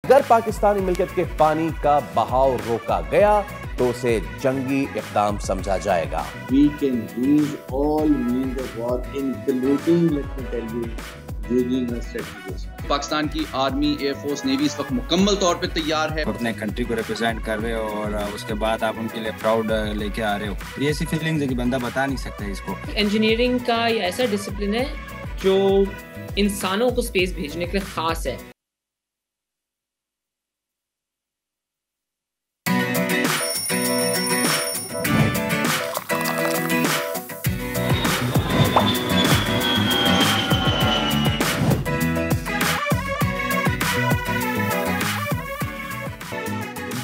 अगर पाकिस्तानी मिल्कियत के पानी का बहाव रोका गया तो उसे जंगी इक़दाम समझा जाएगा। We can use all means of war, including, let me tell you, using a strategy. Pakistan की आर्मी, एयरफोर्स, नेवी इस वक्त मुकम्मल तौर पे तैयार है। अपने कंट्री को रिप्रेजेंट कर रहे हो और उसके बाद आप उनके लिए प्राउड लेके आ रहे हो। ये ऐसी फीलिंग्स है कि बंदा बता नहीं सकता इसको। इंजीनियरिंग का ये ऐसा डिसिप्लिन है जो इंसानों को स्पेस भेजने के लिए खास है।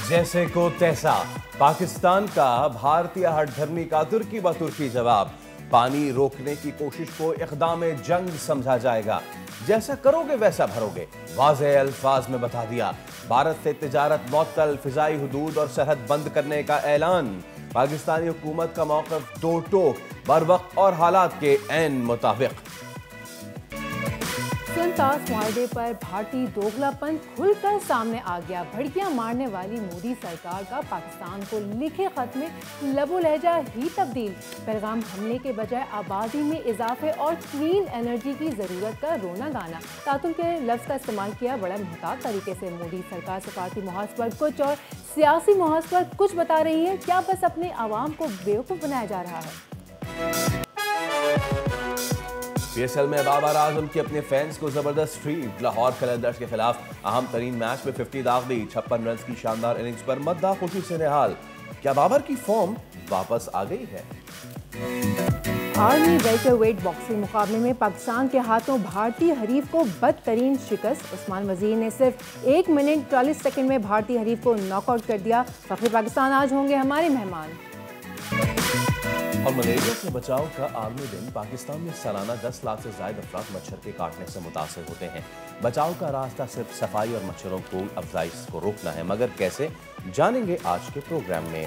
जैसे को तैसा पाकिस्तान का भारतीय हठधर्मी का तुर्की ब तुर्की जवाब, पानी रोकने की कोशिश को इक़दाम जंग समझा जाएगा। जैसा करोगे वैसा भरोगे, वाज़ेह अल्फाज में बता दिया। भारत से तिजारत मुअत्तल, फिजाई हुदूद और सरहद बंद करने का ऐलान। पाकिस्तानी हुकूमत का मौक़िफ़ दो टोक, बर वक्त और हालात के ऐन मुताबिक। सिंतास मुआहदे पर भारतीय दोगलापन खुलकर सामने आ गया। भड़कियां मारने वाली मोदी सरकार का पाकिस्तान को लिखे खत में लबो लहजा ही तब्दील। पैगाम हमले के बजाय आबादी में इजाफे और क्लीन एनर्जी की ज़रूरत का रोना गाना। तातुल के लफ्ज़ का इस्तेमाल किया बड़ा मुहतात तरीके से। मोदी सरकार सफारती मुहाज पर कुछ और सियासी मुहाज पर कुछ बता रही है। क्या बस अपने आवाम को बेवकूफ़ बनाया जा रहा है? PSL में बाबर आजम की अपने फैंस को जबरदस्त ट्रीट। लाहौर कलंदर्स के खिलाफ अहम तरीन मैच में 50 दाग दी। 56 रन की शानदार इनिंग्स पर मद्दा खुशी से निहाल। क्या बाबर की फॉर्म वापस आ गई है? आर्मी वेल्टरवेट बॉक्सिंग मुकाबले में पाकिस्तान के हाथों भारतीय हरीफ को बदतरीन शिकस्त। उस्मान वजीर ने सिर्फ 1 मिनट 40 सेकंड में भारतीय हरीफ को नॉकआउट कर दिया। फखरे पाकिस्तान आज होंगे हमारे मेहमान। और मलेरिया से बचाव का आलमी दिन। पाकिस्तान में सालाना 10 लाख से ज्यादा अफराद मच्छर के काटने से मुतासर होते हैं। बचाव का रास्ता सिर्फ सफाई और मच्छरों को अफजाइश को रोकना है, मगर कैसे, जानेंगे आज के प्रोग्राम में।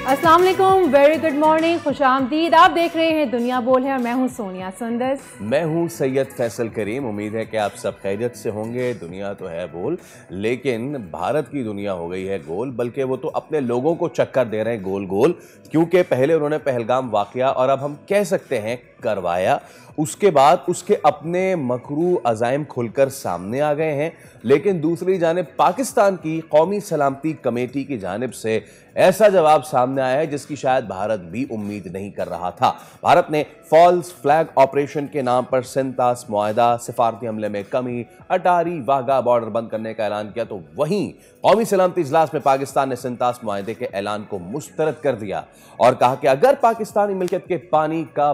अस्सलाम वालेकुम, वेरी गुड मॉर्निंग, खुशामदीद। आप देख रहे हैं दुनिया बोल है और मैं हूं सोनिया सुंदर। मैं हूं सैयद फैसल करीम। उम्मीद है कि आप सब खैरियत से होंगे। दुनिया तो है बोल, लेकिन भारत की दुनिया हो गई है गोल, बल्कि वो तो अपने लोगों को चक्कर दे रहे हैं गोल गोल, क्योंकि पहले उन्होंने पहलगाम वाकया और अब हम कह सकते हैं करवाया, उसके बाद उसके अपने मकरू अज़ाइम खुलकर सामने आ गए हैं। लेकिन दूसरी जानिब पाकिस्तान की कौमी सलामती कमेटी की जानिब से ऐसा जवाब सामने आया है जिसकी शायद भारत भी उम्मीद नहीं कर रहा था। भारत ने फॉल्स फ्लैग ऑपरेशन के नाम पर सिंतास मुआहदा, सिफारती हमले में कमी, अटारी वाघा बॉर्डर बंद करने का ऐलान किया, तो वहीं कौमी सलामती इजलास में पाकिस्तान ने सिंतास मुआहदे के ऐलान को मुस्तरद कर दिया और कहा कि अगर पाकिस्तानी मिल्कियत के पानी का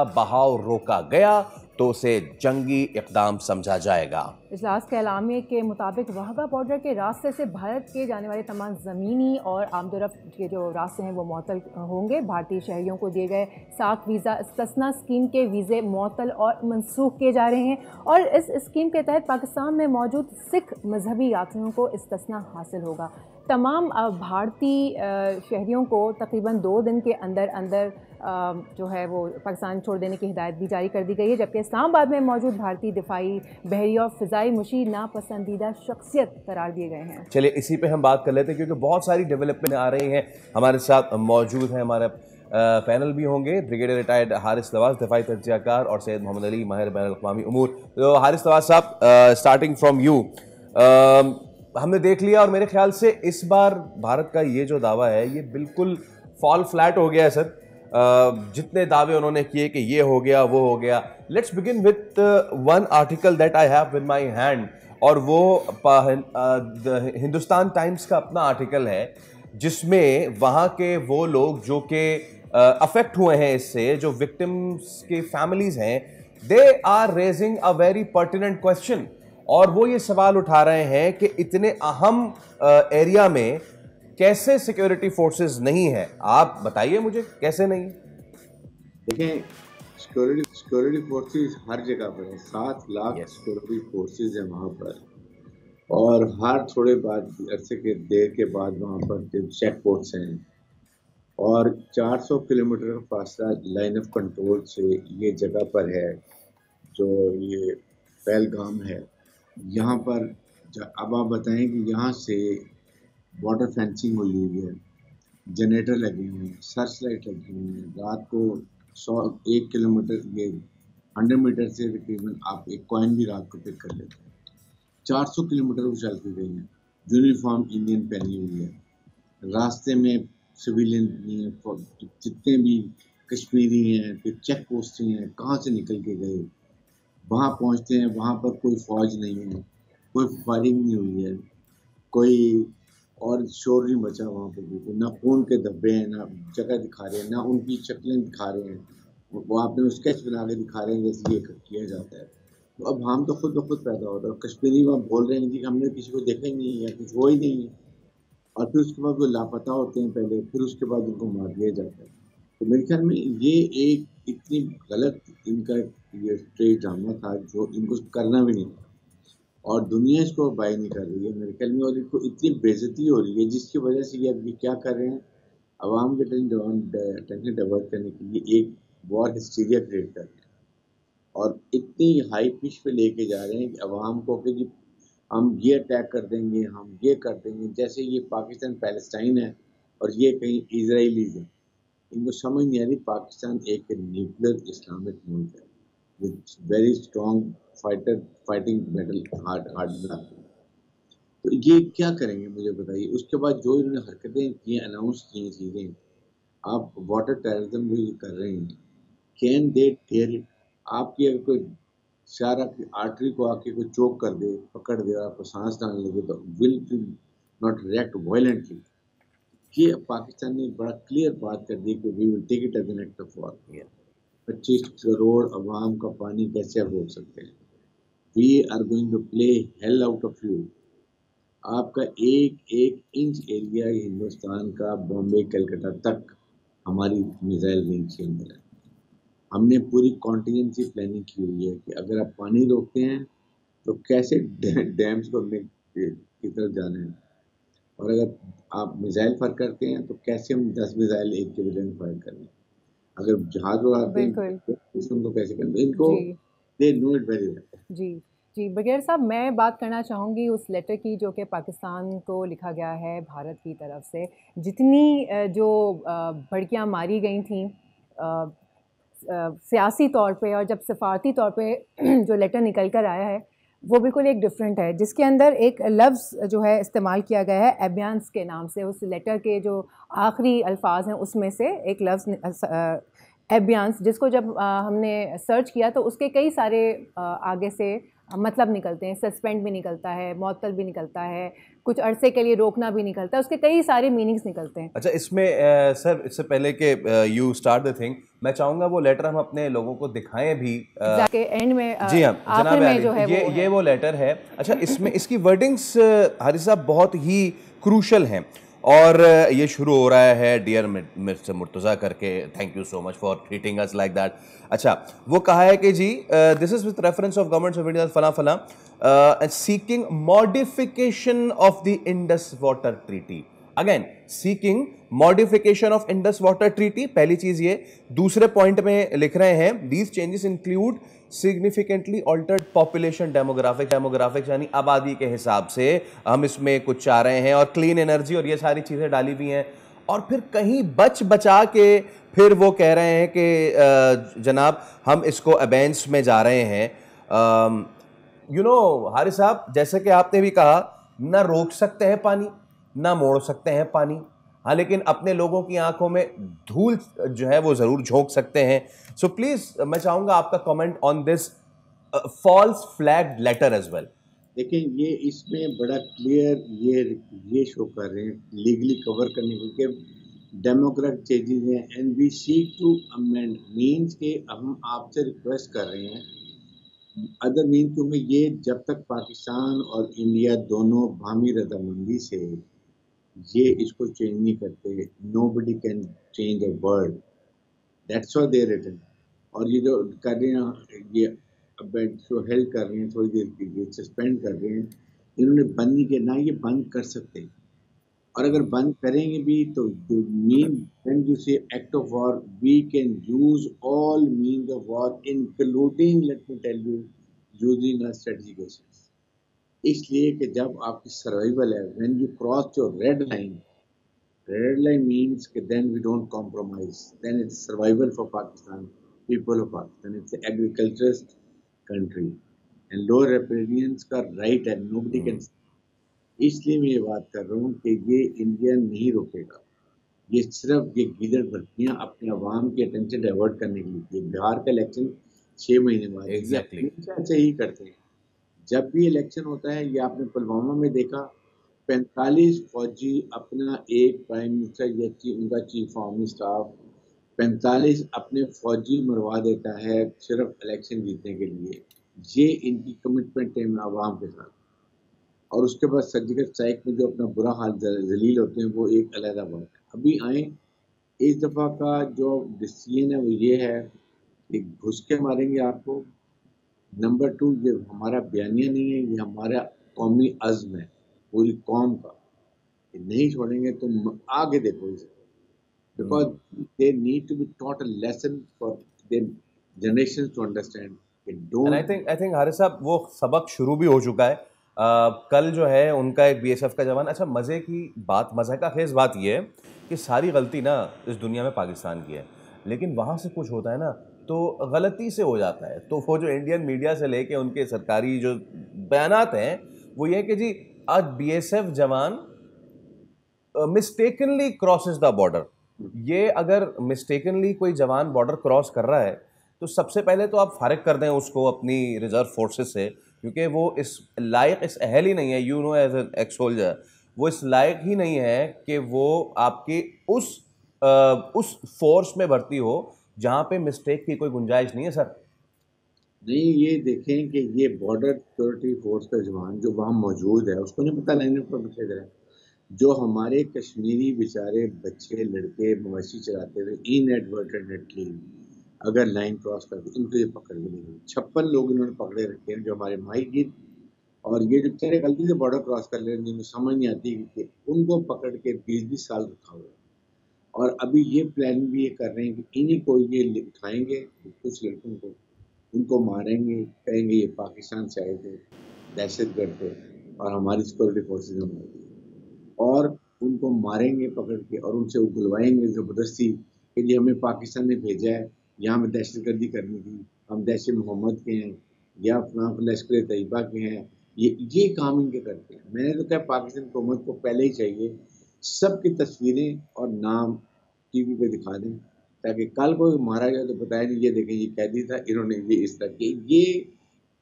बहाव रोका गया तो उसे जंगी इक़दाम समझा जाएगा। इजलास के एलामिया के मुताबिक वाघा बॉर्डर के रास्ते से भारत के जाने वाले तमाम ज़मीनी और आमदरफ्त के जो रास्ते हैं वो मुअत्तल होंगे। भारतीय शहरियों को दिए गए साख वीज़ा इस्तिस्ना स्कीम के वीज़े मुअत्तल और मनसूख किए जा रहे हैं और इस स्कीम के तहत पाकिस्तान में मौजूद सिख मजहबी यात्रियों को इस्तिस्ना हासिल होगा। तमाम भारतीय शहरियों को तकरीबन 2 दिन के अंदर अंदर जो है वो पाकिस्तान छोड़ देने की हिदायत भी जारी कर दी गई है, जबकि इस्लामाबाद में मौजूद भारतीय दिफाई, बहरी और फ़िज़ाई मुशीर नापसंदीदा शख्सियत करार दिए गए हैं। चलिए इसी पे हम बात कर लेते हैं, क्योंकि बहुत सारी डेवलपमेंट आ रही हैं। हमारे साथ मौजूद हैं, हमारे पैनल भी होंगे, ब्रिगेडियर रिटायर्ड हारिस नवाज, दिफाई तज्ज़ियाकार, और सैयद मोहम्मद अली, माहिर बैनुल अक़वामी उमूर। तो हारिस नवाज साहब, स्टार्टिंग फ्रॉम यू, हमने देख लिया और मेरे ख्याल से इस बार भारत का ये जो दावा है ये बिल्कुल फॉल फ्लैट हो गया है सर। जितने दावे उन्होंने किए कि ये हो गया वो हो गया। Let's begin with one article that I have in my hand, और वो हिंदुस्तान टाइम्स का अपना आर्टिकल है जिसमें वहाँ के वो लोग जो कि अफेक्ट हुए हैं इससे, जो विक्टिम्स के फैमिलीज हैं, they are raising a very pertinent question, और वो ये सवाल उठा रहे हैं कि इतने अहम एरिया में कैसे सिक्योरिटी फोर्सेस नहीं है। आप बताइए मुझे कैसे नहीं। देखें, सिक्योरिटी फोर्सेस हर जगह पर है। 7 लाख सिक्योरिटी फोर्सेस है वहाँ पर, और हर थोड़े बाद अरसे के देर के बाद वहाँ पर चेक पोस्ट्स हैं, और 400 किलोमीटर का फासला लाइन ऑफ कंट्रोल से ये जगह पर है जो ये पहलगाम है। यहाँ पर अब आप बताएं कि यहाँ से वाटर फेंसिंग हुई हुई है, जनरेटर लगे हुए हैं, सर्च लाइट लगी हुई है, रात को 1 किलोमीटर ये 100 मीटर से तकरीबन आप एक कॉइन भी रात को पिक कर लेते हैं। 400 किलोमीटर वो चल के गई है, यूनिफॉर्म इंडियन पहनी हुई है, रास्ते में सिविलियन नहीं है, जितने भी कश्मीरी हैं, फिर चेक पोस्ट हैं, कहाँ से निकल के गए, वहाँ पहुँचते हैं, वहाँ पर कोई फौज नहीं है, कोई फायरिंग नहीं हुई है, कोई और शोर नहीं बचा वहाँ पर बिल्कुल, ना खून के धब्बे हैं, ना जगह दिखा रहे हैं, ना उनकी शक्लें दिखा रहे हैं, वो आपने स्केच बना के दिखा रहे हैं जैसे ये किया जाता है। तो अब हम तो खुद ब खुद पैदा होता है, कश्मीरी वहाँ बोल रहे हैं कि हमने किसी को देखा ही नहीं है या कुछ वो ही नहीं है, और फिर उसके बाद वो लापता होते हैं पहले, फिर उसके बाद उनको मार दिया जाता है। तो मेरे ख्याल में ये एक इतनी गलत इनका ये स्टेज ड्रामा था जो इनको करना भी नहीं था, और दुनिया इसको बाय नहीं कर रही है मेरे ख्याल में, और इनको इतनी बेइज्जती हो रही है जिसकी वजह से ये अब ये क्या कर रहे हैं, आवाम के टेंशन डाइवर्ट करने के लिए एक वॉर हिस्टीरिया क्रिएट कर रहे हैं, और इतनी हाई पिच पे लेके जा रहे हैं कि आवाम को कि जी हम ये अटैक कर देंगे, हम ये कर देंगे, जैसे ये पाकिस्तान पैलेस्टाइन है और ये कहीं इजराइलीज है। इनको समझ नहीं आ रही पाकिस्तान एक न्यूक्लियर इस्लामिक मुल्क है with very strong fighting metal hard बना। तो ये क्या करेंगे मुझे बताइए। उसके बाद जो इन्होंने हरकतें की, अनाउंस की चीज़ें, आप वाटर टेररिज्म जो ये कर रहे हैं, कैन दे डेयर इट? आपकी अगर कोई सारा आर्टरी को आके कोई चोक कर दे, पकड़ दे और आपको सांस डालने लगे, तो will you not react violently? ये पाकिस्तान ने बड़ा क्लियर बात कर दी कि we will take it as an act of war. 25 crore अवाम का पानी कैसे आप रोक सकते हैं? We are going to play hell out of you. आपका एक एक इंच एरिया हिंदुस्तान का बॉम्बे कलकत्ता तक हमारी मिसाइल रेंज के अंदर है। हमने पूरी कॉन्टीजेंसी प्लानिंग की हुई है कि अगर आप पानी रोकते हैं तो कैसे डैम्स को हमने की तरफ जाना है, और अगर आप मिसाइल फायर करते हैं तो कैसे हम 10 मिसाइल एक के बजाय फायर करें, अगर जहाज उड़ाते हैं तो उनको कैसे करें। इनको they know it very well. जी बगैर साहब, मैं बात करना चाहूँगी उस लेटर की जो कि पाकिस्तान को लिखा गया है भारत की तरफ से। जितनी जो भड़कियाँ मारी गई थी सियासी तौर पे, और जब सफारती तौर पे जो लेटर निकल कर आया है वो बिल्कुल एक डिफरेंट है, जिसके अंदर एक लफ्ज़ जो है इस्तेमाल किया गया है एबियंस के नाम से। उस लेटर के जो आखिरी अल्फाज हैं उसमें से एक लफ्ज़ एबियंस, जिसको जब हमने सर्च किया तो उसके कई सारे आगे से मतलब निकलते हैं। सस्पेंड भी निकलता है, मुअत्तल भी निकलता है, कुछ अरसे के लिए रोकना भी निकलता है, उसके कई सारे मीनिंग्स निकलते हैं। अच्छा, इसमें सर इससे पहले कि यू स्टार्ट द थिंग, मैं चाहूँगा वो लेटर हम अपने लोगों को दिखाएं भी के एंड में। जी हाँ जनाब, में जो है ये वो लेटर है। अच्छा, इसमें इसकी वर्डिंग्स हारिस साहब बहुत ही क्रूशल हैं, और ये शुरू हो रहा है डियर मिस्टर मुर्तज़ा करके, thank you so much for treating us like that. अच्छा, वो कहा है कि जी this is with reference of government of India फला फला seeking modification of the Indus water treaty. Again seeking modification of Indus water treaty, पहली चीज ये। दूसरे पॉइंट में लिख रहे हैं these changes include significantly altered population demographics यानी आबादी के हिसाब से हम इसमें कुछ चाह रहे हैं, और क्लीन एनर्जी और ये सारी चीजें डाली हुई हैं। और फिर कहीं बचा के फिर वो कह रहे हैं कि जनाब हम इसको अबेंस में जा रहे हैं। यू नो हारिस साहब, जैसे कि आपने भी कहा, ना रोक सकते हैं पानी ना मोड़ सकते हैं पानी, हाँ लेकिन अपने लोगों की आंखों में धूल जो है वो जरूर झोंक सकते हैं। सो प्लीज मैं चाहूंगा आपका comment on this false flag letter as well. देखिए, ये इसमें बड़ा क्लियर ये शो कर रहे हैं लीगली कवर करने के डेमोक्रेट चेंजेस हैं, and we seek to amend means के हम आपसे रिक्वेस्ट कर रहे हैं अदर मीन, क्योंकि ये जब तक पाकिस्तान और इंडिया दोनों बाहमी रजामंदी से ये इसको चेंज नहीं करते, nobody can change a world, that's why they written. और ये जो कर रहे हैं, ये जो हेल्प कर रहे हैं, थोड़ी देर के लिए सस्पेंड कर रहे हैं, इन्होंने बंद नहीं किया, ना ये बंद कर सकते। और अगर बंद करेंगे भी तो mean when you say act of war, we can use all means of war including, let me tell you, using our strategic assets. इसलिए कि जब आपकी सर्वाइवल है, when you cross your red line means कि then we don't compromise, then it's survival for Pakistan, people of Pakistan, it's agriculturist country and lower riparians का right है, nobody can. इसलिए मैं ये बात कर रहा हूँ कि ये इंडिया नहीं रोकेगा। ये सिर्फ ये गीदड़ भर्तियाँ अपने अवाम की अटेंशन डाइवर्ट करने के लिए। बिहार का इलेक्शन 6 महीने बाद Exactly. ऐसे ही करते हैं। जब भी इलेक्शन होता है, ये आपने पुलवामा में देखा, 45 फौजी अपना एक प्राइम मिनिस्टर या उनका चीफ ऑफ आर्मी स्टाफ 45 अपने फौजी मरवा देता है सिर्फ इलेक्शन जीतने के लिए। ये इनकी कमिटमेंट है अवाम के साथ। और उसके बाद सर्जिकल स्ट्राइक में जो अपना बुरा हाल जलील होते हैं, वो एक अलग बात है। अभी आए, इस दफ़ा का जो डिसीजन है वो ये है कि घुस के मारेंगे आपको। नंबर 2, ये हमारा बयानिया नहीं है, ये हमारा कौमी अज़्म है पूरी कौम का। ये नहीं छोड़ेंगे तो आगे देखो इसे, because they need to be taught a lesson for their generation to understand. And I think Haris साहब वो सबक शुरू भी हो चुका है। कल जो है उनका एक बीएसएफ का जवान, अच्छा मज़े की बात, मज़े का खेज बात ये है कि सारी गलती ना इस दुनिया में पाकिस्तान की है, लेकिन वहाँ से कुछ होता है ना तो गलती से हो जाता है। तो वो जो इंडियन मीडिया से लेके उनके सरकारी जो बयानात हैं वो ये कि जी आज बीएसएफ जवान मिस्टेकनली क्रॉसेस द बॉर्डर। ये अगर मिस्टेकनली कोई जवान बॉर्डर क्रॉस कर रहा है तो सबसे पहले तो आप फारिग कर दें उसको अपनी रिजर्व फोर्सेस से, क्योंकि वो इस लायक, इस अहल ही नहीं है, you know as an ex soldier, वो इस लायक ही नहीं है कि वो आपके उस फोर्स में भर्ती हो जहाँ पे मिस्टेक की कोई गुंजाइश नहीं है सर। नहीं, ये देखें कि ये बॉर्डर सिक्योरिटी फोर्स का जवान जो वहाँ मौजूद है उसको नहीं पता लाइन पर बैठे रहे। जो हमारे कश्मीरी बेचारे बच्चे लड़के मवेशी चलाते हुए इनएडवर्टेडली अगर लाइन क्रॉस करते, इनको ये पकड़ भी नहीं गई। 56 लोग इन्होंने पकड़े रखे हैं जो हमारे माहिर, और ये जो बेचारे गलती से बॉर्डर क्रॉस कर ले रहे हैं जिनको समझ नहीं आती कि उनको पकड़ के 20-20 साल रखा हुआ है। और अभी ये प्लान भी ये कर रहे हैं कि इन्हीं को ये उठाएंगे, कुछ लड़कों को उनको मारेंगे, कहेंगे ये पाकिस्तान से आए थे, दहशतगर्द थे और हमारी सिक्योरिटी फोर्सेज ने मार दी, और उनको मारेंगे पकड़ के और उनसे बुलवाएंगे ज़बरदस्ती कि ये हमें पाकिस्तान ने भेजा है, यहाँ में दहशतगर्दी करनी थी, हम दैश मोहम्मद के हैं या फलां लश्कर तैयबा के हैं। ये काम इनके करते हैं। मैंने तो कहा पाकिस्तान हुकूमत को पहले ही चाहिए सबकी तस्वीरें और नाम टीवी पे दिखा दें, ताकि कल को मारा जाए तो बताया नहीं ये देखें ये कैदी था, इन्होंने ये इस तरह के, ये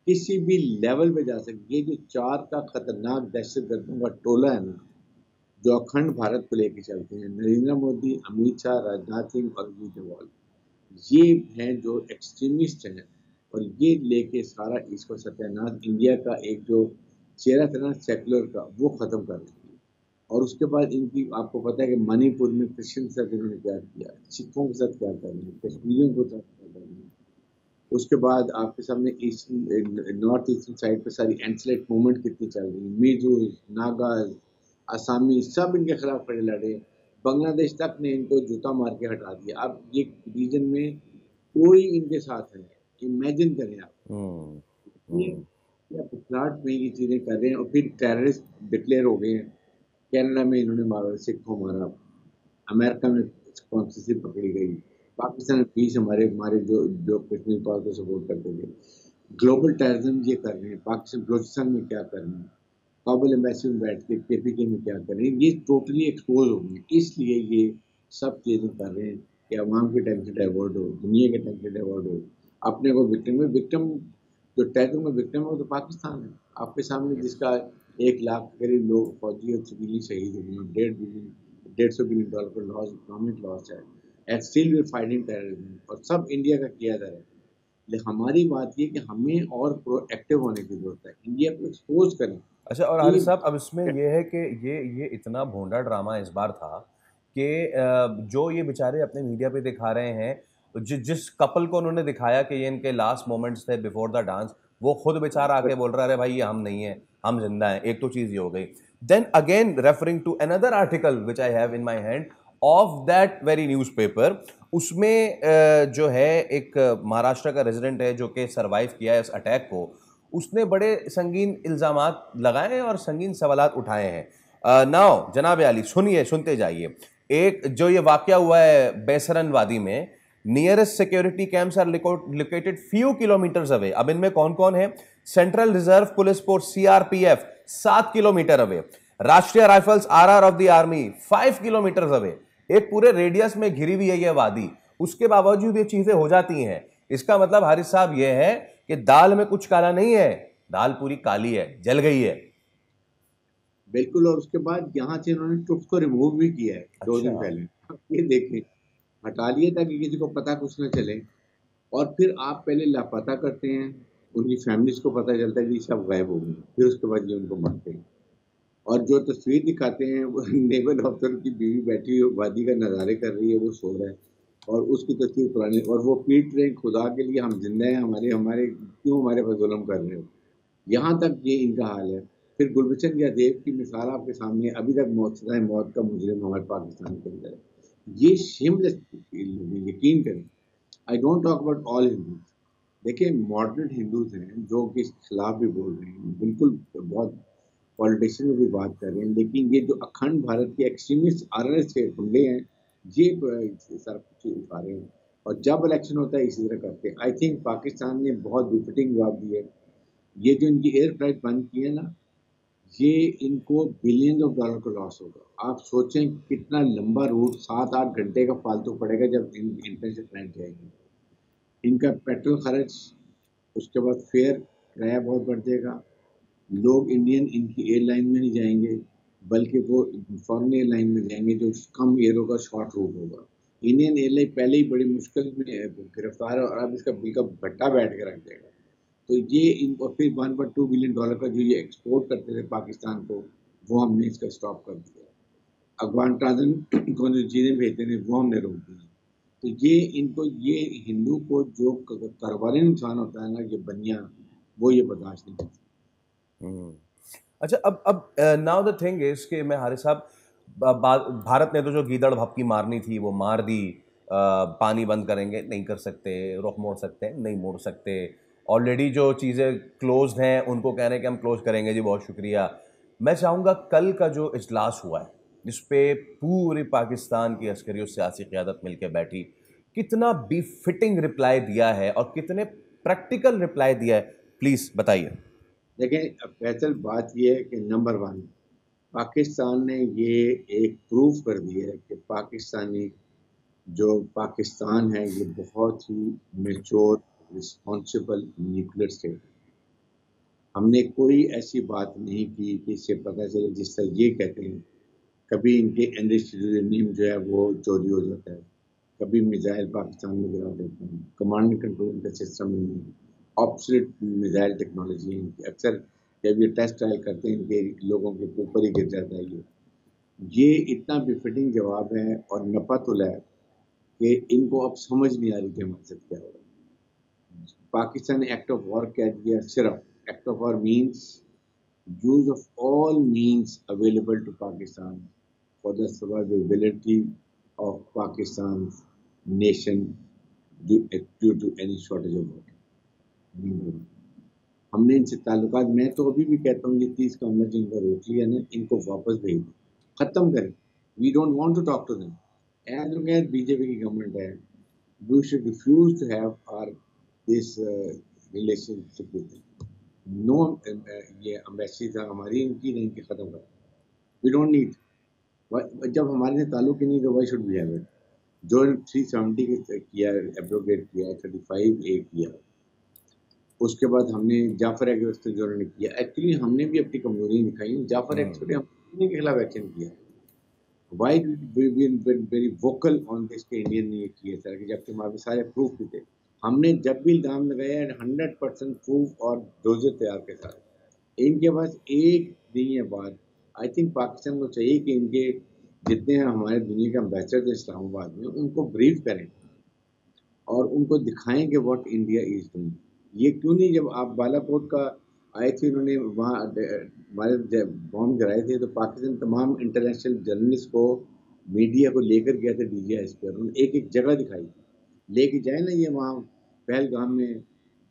किसी भी लेवल पे जा सकते। ये जो 4 का खतरनाक दहशतगर्दों का टोला है ना, जो अखंड भारत को लेके चलते हैं, नरेंद्र मोदी, अमित शाह, राजनाथ सिंह और अजीत डोभाल, ये हैं जो एक्सट्रीमिस्ट हैं, और ये लेके सारा इसको सत्यानाश इंडिया का एक जो चेहरा था ना सेकुलर का, वो खत्म कर रहे हैं। और उसके बाद इनकी आपको पता है कि मणिपुर में क्रिश्चियन के साथ इन्होंने क्या किया, सिखों के साथ क्या कर रहे हैं, कश्मीरियों के साथ क्या कर रहे हैं। उसके बाद आपके सामने नॉर्थ ईस्टर्न साइड पे सारी एंसलेट मूवमेंट कितनी चल रही है, मिजोज, नागाज, आसामी, सब इनके खिलाफ खड़े लड़े। बांग्लादेश तक ने इनको जूता मार के हटा दिया। अब ये रीजन में कोई इनके साथ है, इमेजिन करें आप, प्लाट में ये चीजें कर रहे हैं और फिर टेररिस्ट डिक्लेयर हो गए हैं। कनाडा में इन्होंने मारा, सिखों मारा, अमेरिका में स्पॉन्सरशिप पकड़ी गई, पाकिस्तान में 20 हमारे जो कश्मीर पाक को सपोर्ट करते थे। ग्लोबल टेररिज्म ये कर रहे हैं। पाकिस्तान बलोचिस्तान में क्या कर रहे हैं, काबुल एम्बेसी में बैठ के केपीके में क्या कर रहे हैं, ये टोटली एक्सपोज हो गए। इसलिए ये सब चीज़ें कर रहे हैं कि अवाम की टेंशन डाइवर्ट हो, दुनिया की टेंशन डाइवर्ट हो, अपने को विक्टिम जो टेररिज्म में विक्टिम है वो तो पाकिस्तान है। आपके सामने जिसका 1 लाख करीब लोग फौजी और सिविली शहीद हुए, $150 बिलियन का लॉस, इकोनॉमिक लॉस है, and still we fighting terrorism, और सब इंडिया का किया जा रहा है। लेकिन हमारी बात ये कि हमें और प्रोएक्टिव होने की जरूरत है, इंडिया को एक्सपोज करें। अच्छा, और हारिस साहब अब इसमें ये है कि ये इतना भोंडा ड्रामा इस बार था कि जो ये बेचारे अपने मीडिया पे दिखा रहे हैं, जिस कपल को उन्होंने दिखाया कि ये इनके लास्ट मोमेंट्स थे बिफोर द डांस, वो खुद बेचारा आके बोल रहा है भाई ये हम नहीं है, हम जिंदा हैं। एक तो चीज़ ये हो गई। Then again referring to another article which I have in my hand of that very newspaper, उसमें जो है एक महाराष्ट्र का रेजिडेंट है जो कि सर्वाइव किया है इस अटैक को, उसने बड़े संगीन इल्ज़ामात लगाए और संगीन सवालात उठाए हैं। नाउ जनाब आली सुनिए, सुनते जाइए। एक जो ये वाक़या हुआ है बेसरन वादी में, nearest security camps are located few kilometres away. अब इनमें कौन कौन है? Central Reserve Police Force CRPF 7 kilometre away, Rashtriya Rifles RR of the army 5 kilometre away. एक पूरे रेडियस में घिरी हुई है ये वादी, उसके बावजूद ये चीजें हो जाती हैं। इसका मतलब हारिस साहब ये है कि दाल में कुछ काला नहीं है, दाल पूरी काली है, जल गई है। बिल्कुल। और उसके बाद यहाँ से इन्होंने ट्रुप्स को रिमूव भी किया है 2 दिन पहले। आप ये देखें, हटा लिए ताकि किसी को पता कुछ न चले, और फिर आप पहले लापता करते हैं, उनकी फैमिलीज को पता चलता है कि सब गायब हो गए, फिर उसके बाद ये उनको मारते हैं। और जो तस्वीर दिखाते हैं वो नेवल ऑफिसर की बीवी बैठी हुई वादी का नज़ारे कर रही है, वो सो रहा है, और उसकी तस्वीर पुरानी, और वो पीट रहे हैं, खुदा के लिए हम जिंदा हैं, हमारे हमारे क्यों हमारे पर जुल्म कर रहे हो। यहाँ तक ये इनका हाल है। फिर गुलबचन यादेव की मिसाल आपके सामने, अभी तक मौत का मुजरिम हमारे पाकिस्तान के अंदर है। ये शेमलेस यकीन करें। I don't talk about all Hindus. देखिए, मॉडरेट हिंदूज हैं जो कि इसके खिलाफ भी बोल रहे हैं, बिल्कुल बहुत पॉलिटिशियन में भी बात कर रहे हैं, लेकिन ये जो अखंड भारत के एक्सट्रीमिस्ट आरएसएस के हमले हैं, ये सर कुछ उठा रहे हैं, और जब इलेक्शन होता है इसी तरह करते हैं। आई थिंक पाकिस्तान ने बहुत बिफिटिंग जवाब दिया है। ये जो इनकी एयर फ्लाइट बंद की है ना, ये इनको बिलियन ऑफ डॉलर का लॉस होगा। आप सोचें कितना लंबा रूट 7-8 घंटे का फालतू पड़ेगा जब इंटरनेशनल फ्लाइट जाएगी। इनका पेट्रोल खर्च, उसके बाद फेयर किराया बहुत बढ़ जाएगा। लोग इंडियन इनकी एयरलाइन में नहीं जाएंगे, बल्कि वो फॉरेन एयरलाइन में जाएंगे जो कम एयर होगा, शॉर्ट रूट होगा। इंडियन एयरलाइन पहले ही बड़ी मुश्किल में गिरफ्तार है, और अब इसका बिल का भट्टा बैठ के रख देगा। तो ये इनको फिर $1.2 बिलियन का जो ये एक्सपोर्ट करते थे पाकिस्तान को, वो हमने इसका स्टॉप कर दिया। अफगान ट्रांजन को जो चीज़ें भेजते थे वो हमने रोक दी। तो ये इनको, ये हिंदू को जो कारोबारी नुकसान होता है ना, ये बनिया, वो ये बर्दाश्त नहीं करते। अच्छा, अब नाउ द थिंग इज कि मैं हारिस साहब, भारत ने तो जो गीदड़ भपकी मारनी थी वो मार दी। पानी बंद करेंगे, नहीं कर सकते। रुख मोड़ सकते हैं, नहीं मोड़ सकते। ऑलरेडी जो चीज़ें क्लोज्ड हैं उनको कह रहे हैं कि हम क्लोज करेंगे जी, बहुत शुक्रिया। मैं चाहूँगा कल का जो इजलास हुआ है जिस पे पूरे पाकिस्तान की अस्करी और सियासी क़यादत मिलकर बैठी, कितना बिफिटिंग रिप्लाई दिया है और कितने प्रैक्टिकल रिप्लाई दिया है, प्लीज़ बताइए। देखें फैसल, बात ये है कि नंबर 1, पाकिस्तान ने ये एक प्रूफ कर दिया है कि पाकिस्तानी जो पाकिस्तान है ये बहुत ही मेच्योर रिस्पॉन्सिबल न्यूक्लियर स्टेट है। हमने कोई ऐसी बात नहीं की कि इससे पता चले, जिस तरह ये कहते हैं कभी इनके एनरिच्ड यूरेनियम जो है वो चोरी हो जाता है, कभी मिसाइल पाकिस्तान में गिरा देते हैं, कमांड एंड कंट्रोल का सिस्टम नहीं है, ऑब्सोलीट मिसाइल टेक्नोलॉजी है इनकी। अक्सर जब ये टेस्ट ट्रायल करते हैं इनके लोगों के ऊपर ही गिर जाता है ये इतना बिफिटिंग जवाब है, और नपतुल है कि इनको अब समझ नहीं आ रही कि मकसद क्या हो रहा है। पाकिस्तान ने एक्ट ऑफ वॉर कह दिया। सिर्फ act of war means use of all means available to Pakistan for the survivability of Pakistan nation due to any shortage of water. हमने इनसे ताल्लुकात, मैं तो अभी भी कहता हूँ ये 30 का हमला जिनका रोक लिया ना, इनको वापस भेज दो, खत्म करें। We don't want to talk to them. As long as BJP की गवर्नमेंट है, we should refuse to have our this relationship with them. No, ये एम्बेसी था हमारी, इनकी नहीं, इनकी खत्म करें। We don't need. जब हमारे से ताल्लुक ही नहीं तो why should we have it. जो 370 के किया, एब्रोगेट किया, 35A किया, उसके बाद हमने जाफर एक्ट जो उन्होंने किया, एक्चुअली हमने भी अपनी कमजोरी दिखाई। जाफर एक्ट पे हमने के खिलाफ एक्शन किया। Why we been very vocal on this के इंडियन ने ये किया सर, कि जबकि हमारे सारे प्रूफ भी थे। हमने जब भी इल्जाम लगाया 100% प्रूफ और डोजर तैयार के साथ। इनके पास एक नहीं है बात। आई थिंक पाकिस्तान को चाहिए कि इनके जितने हमारे दुनिया के एम्बेसडर थे इस्लामाबाद में, उनको ब्रीफ करें और उनको दिखाएं कि व्हाट इंडिया इज डूइंग। ये क्यों नहीं, जब आप बालाकोट का आए थे, उन्होंने वहाँ हमारे बॉम्ब गिराए थे, तो पाकिस्तान तमाम इंटरनेशनल जर्नलिस्ट को, मीडिया को लेकर गया था DGIS पर। उन्होंने एक एक जगह दिखाई, लेके जाए ना ये वहाँ पहलगाम में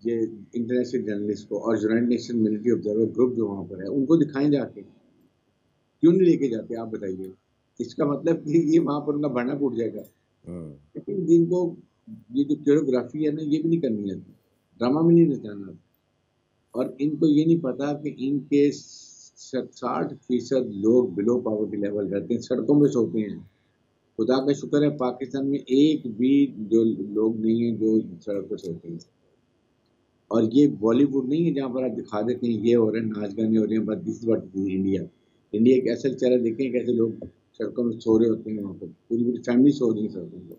ये इंटरनेशनल जर्नलिस्ट को और United nation military observer group जो वहाँ पर है उनको दिखाएं जाके, क्यों नहीं लेके जाते आप बताइए। इसका मतलब कि ये वहाँ पर उनका भरना टूट जाएगा। लेकिन जिनको ये जो कोरियोग्राफी है ना ये भी नहीं करनी आती, ड्रामा में नहीं नचाना, और इनको ये नहीं पता कि इनके 60% लोग बिलो पॉवर्टी लेवल रहते हैं, सड़कों में सोते हैं। खुदा का शुक्र है पाकिस्तान में एक भी जो लोग नहीं है जो सड़क पर सोते हैं। और ये बॉलीवुड नहीं है जहाँ पर आप दिखा देते हैं ये हो रहे हैं, नाच गाने हो रहे हैं, but this is what India. India एक ऐसा चेहरा देखें कैसे लोग सड़कों में सो रहे होते हैं, वहाँ पर पूरी पूरी फैमिली सो रही है सड़कों पर।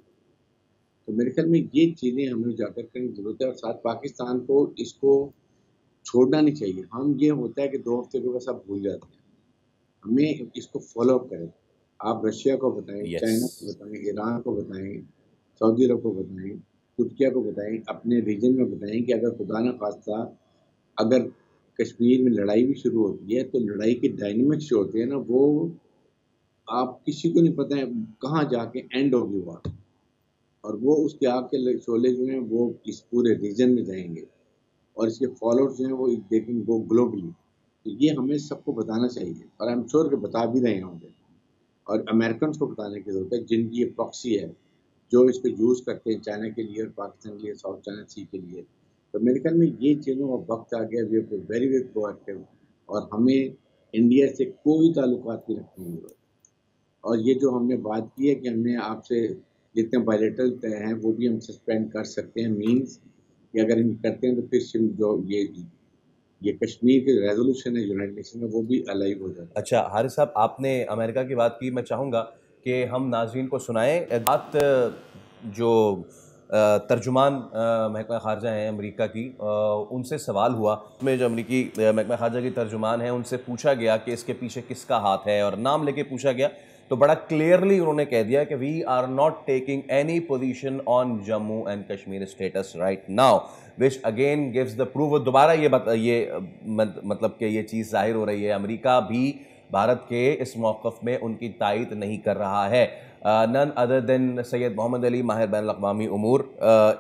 तो मेरे ख्याल में ये चीज़ें हमें उजागर करने की जरूरत है, और साथ पाकिस्तान को इसको छोड़ना नहीं चाहिए। हम ये होता है कि 2 हफ्ते के बाद सब भूल जाते हैं, हमें इसको फॉलो अप करें। आप रशिया को बताएं, चाइना को बताएं, ईरान को बताएं, सऊदी अरब को बताएं, तुर्किया को बताएं, अपने रीजन में बताएं कि अगर खुदा न खास्ता अगर कश्मीर में लड़ाई भी शुरू होती है तो लड़ाई के डायनेमिक्स जो होते हैं ना वो आप किसी को नहीं पता है कहाँ जाके एंड होगी वहाँ, और वो उसके आग के शोले जो हैं वो इस पूरे रीजन में जाएंगे और इसके फॉलोअर्स जो हैं वो देखेंगे वो ग्लोबली। तो ये हमें सबको बताना चाहिए, और आई एम श्योर कि बता भी रहे होंगे, और अमेरिकन को बताने की जरूरत है जिनकी ये प्रॉक्सी है जो इसको यूज़ करते हैं चाइना के लिए और पाकिस्तान के लिए, साउथ चाइना सी के लिए। तो मेरे ख्याल में ये चीज़ों का वक्त आ गया, we have very very proactive, और हमें इंडिया से कोई ताल्लुकात नहीं रखने की जरूरत। और ये जो हमने बात की है कि हमने आपसे जितने बायलैटरल तय हैं वो भी हम सस्पेंड कर सकते हैं, मीन्स कि अगर हम करते हैं तो फिर जो ये कश्मीर के रेजोल्यूशन है यूनाइटेड नेशन में वो भी अलाइव हो जाता है। अच्छा हारिस साहब, आपने अमेरिका की बात की, मैं चाहूँगा कि हम नाज़रीन को सुनाएं बात जो तर्जुमान महकमा खारजा हैं अमेरिका की, उनसे सवाल हुआ उसमें जो अमेरिकी महकमा खारजा की तर्जुमान है उनसे पूछा गया कि इसके पीछे किसका हाथ है, और नाम लेके पूछा गया तो बड़ा क्लियरली उन्होंने कह दिया कि we are not taking any position on Jammu and Kashmir status right now, which again gives the proof. दोबारा ये मतलब कि ये चीज़ जाहिर हो रही है अमेरिका भी भारत के इस मौक़िफ़ में उनकी तायद नहीं कर रहा है। None other than Syed Mohammad Ali, माहिर बैन अल-अक़वामी उमूर,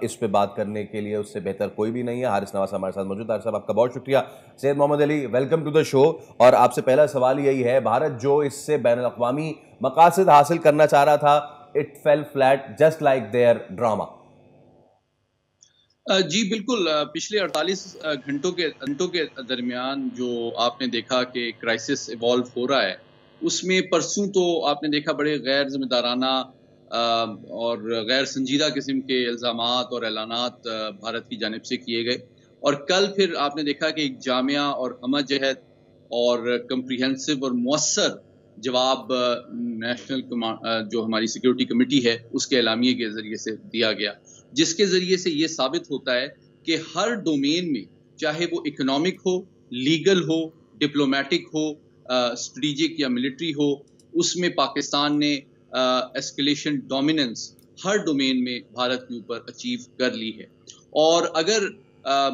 इस पे बात करने के लिए उससे बेहतर कोई भी नहीं है। हारिस नवाज़ हमारे साथ मौजूद। हारिस साहब आपका बहुत शुक्रिया। Syed Mohammad Ali, welcome to the show. और आपसे पहला सवाल यही है, भारत जो इससे बैन अल-अक़वामी मकासद हासिल करना चाह रहा था, it fell flat just like their drama. जी बिल्कुल, पिछले 48 घंटों के दरमियान जो आपने देखा कि क्राइसिस इवॉल्व हो रहा है, उसमें परसों तो आपने देखा बड़े गैर जिम्मेदाराना और गैर संजीदा किस्म के इल्ज़ामात और ऐलानात भारत की जानिब से किए गए, और कल फिर आपने देखा कि एक जामिया और हमजहत और कम्प्रीहेंसिव और मौसर जवाब नेशनल जो हमारी सिक्योरिटी कमेटी है उसके एलामिये के ज़रिए से दिया गया, जिसके ज़रिए से ये साबित होता है कि हर डोमेन में, चाहे वो इकोनॉमिक हो, लीगल हो, डिप्लोमेटिक हो, स्ट्रेटेजिक या मिलिट्री हो, उसमें पाकिस्तान ने एस्केलेशन डोमिनेंस हर डोमेन में भारत के ऊपर अचीव कर ली है। और अगर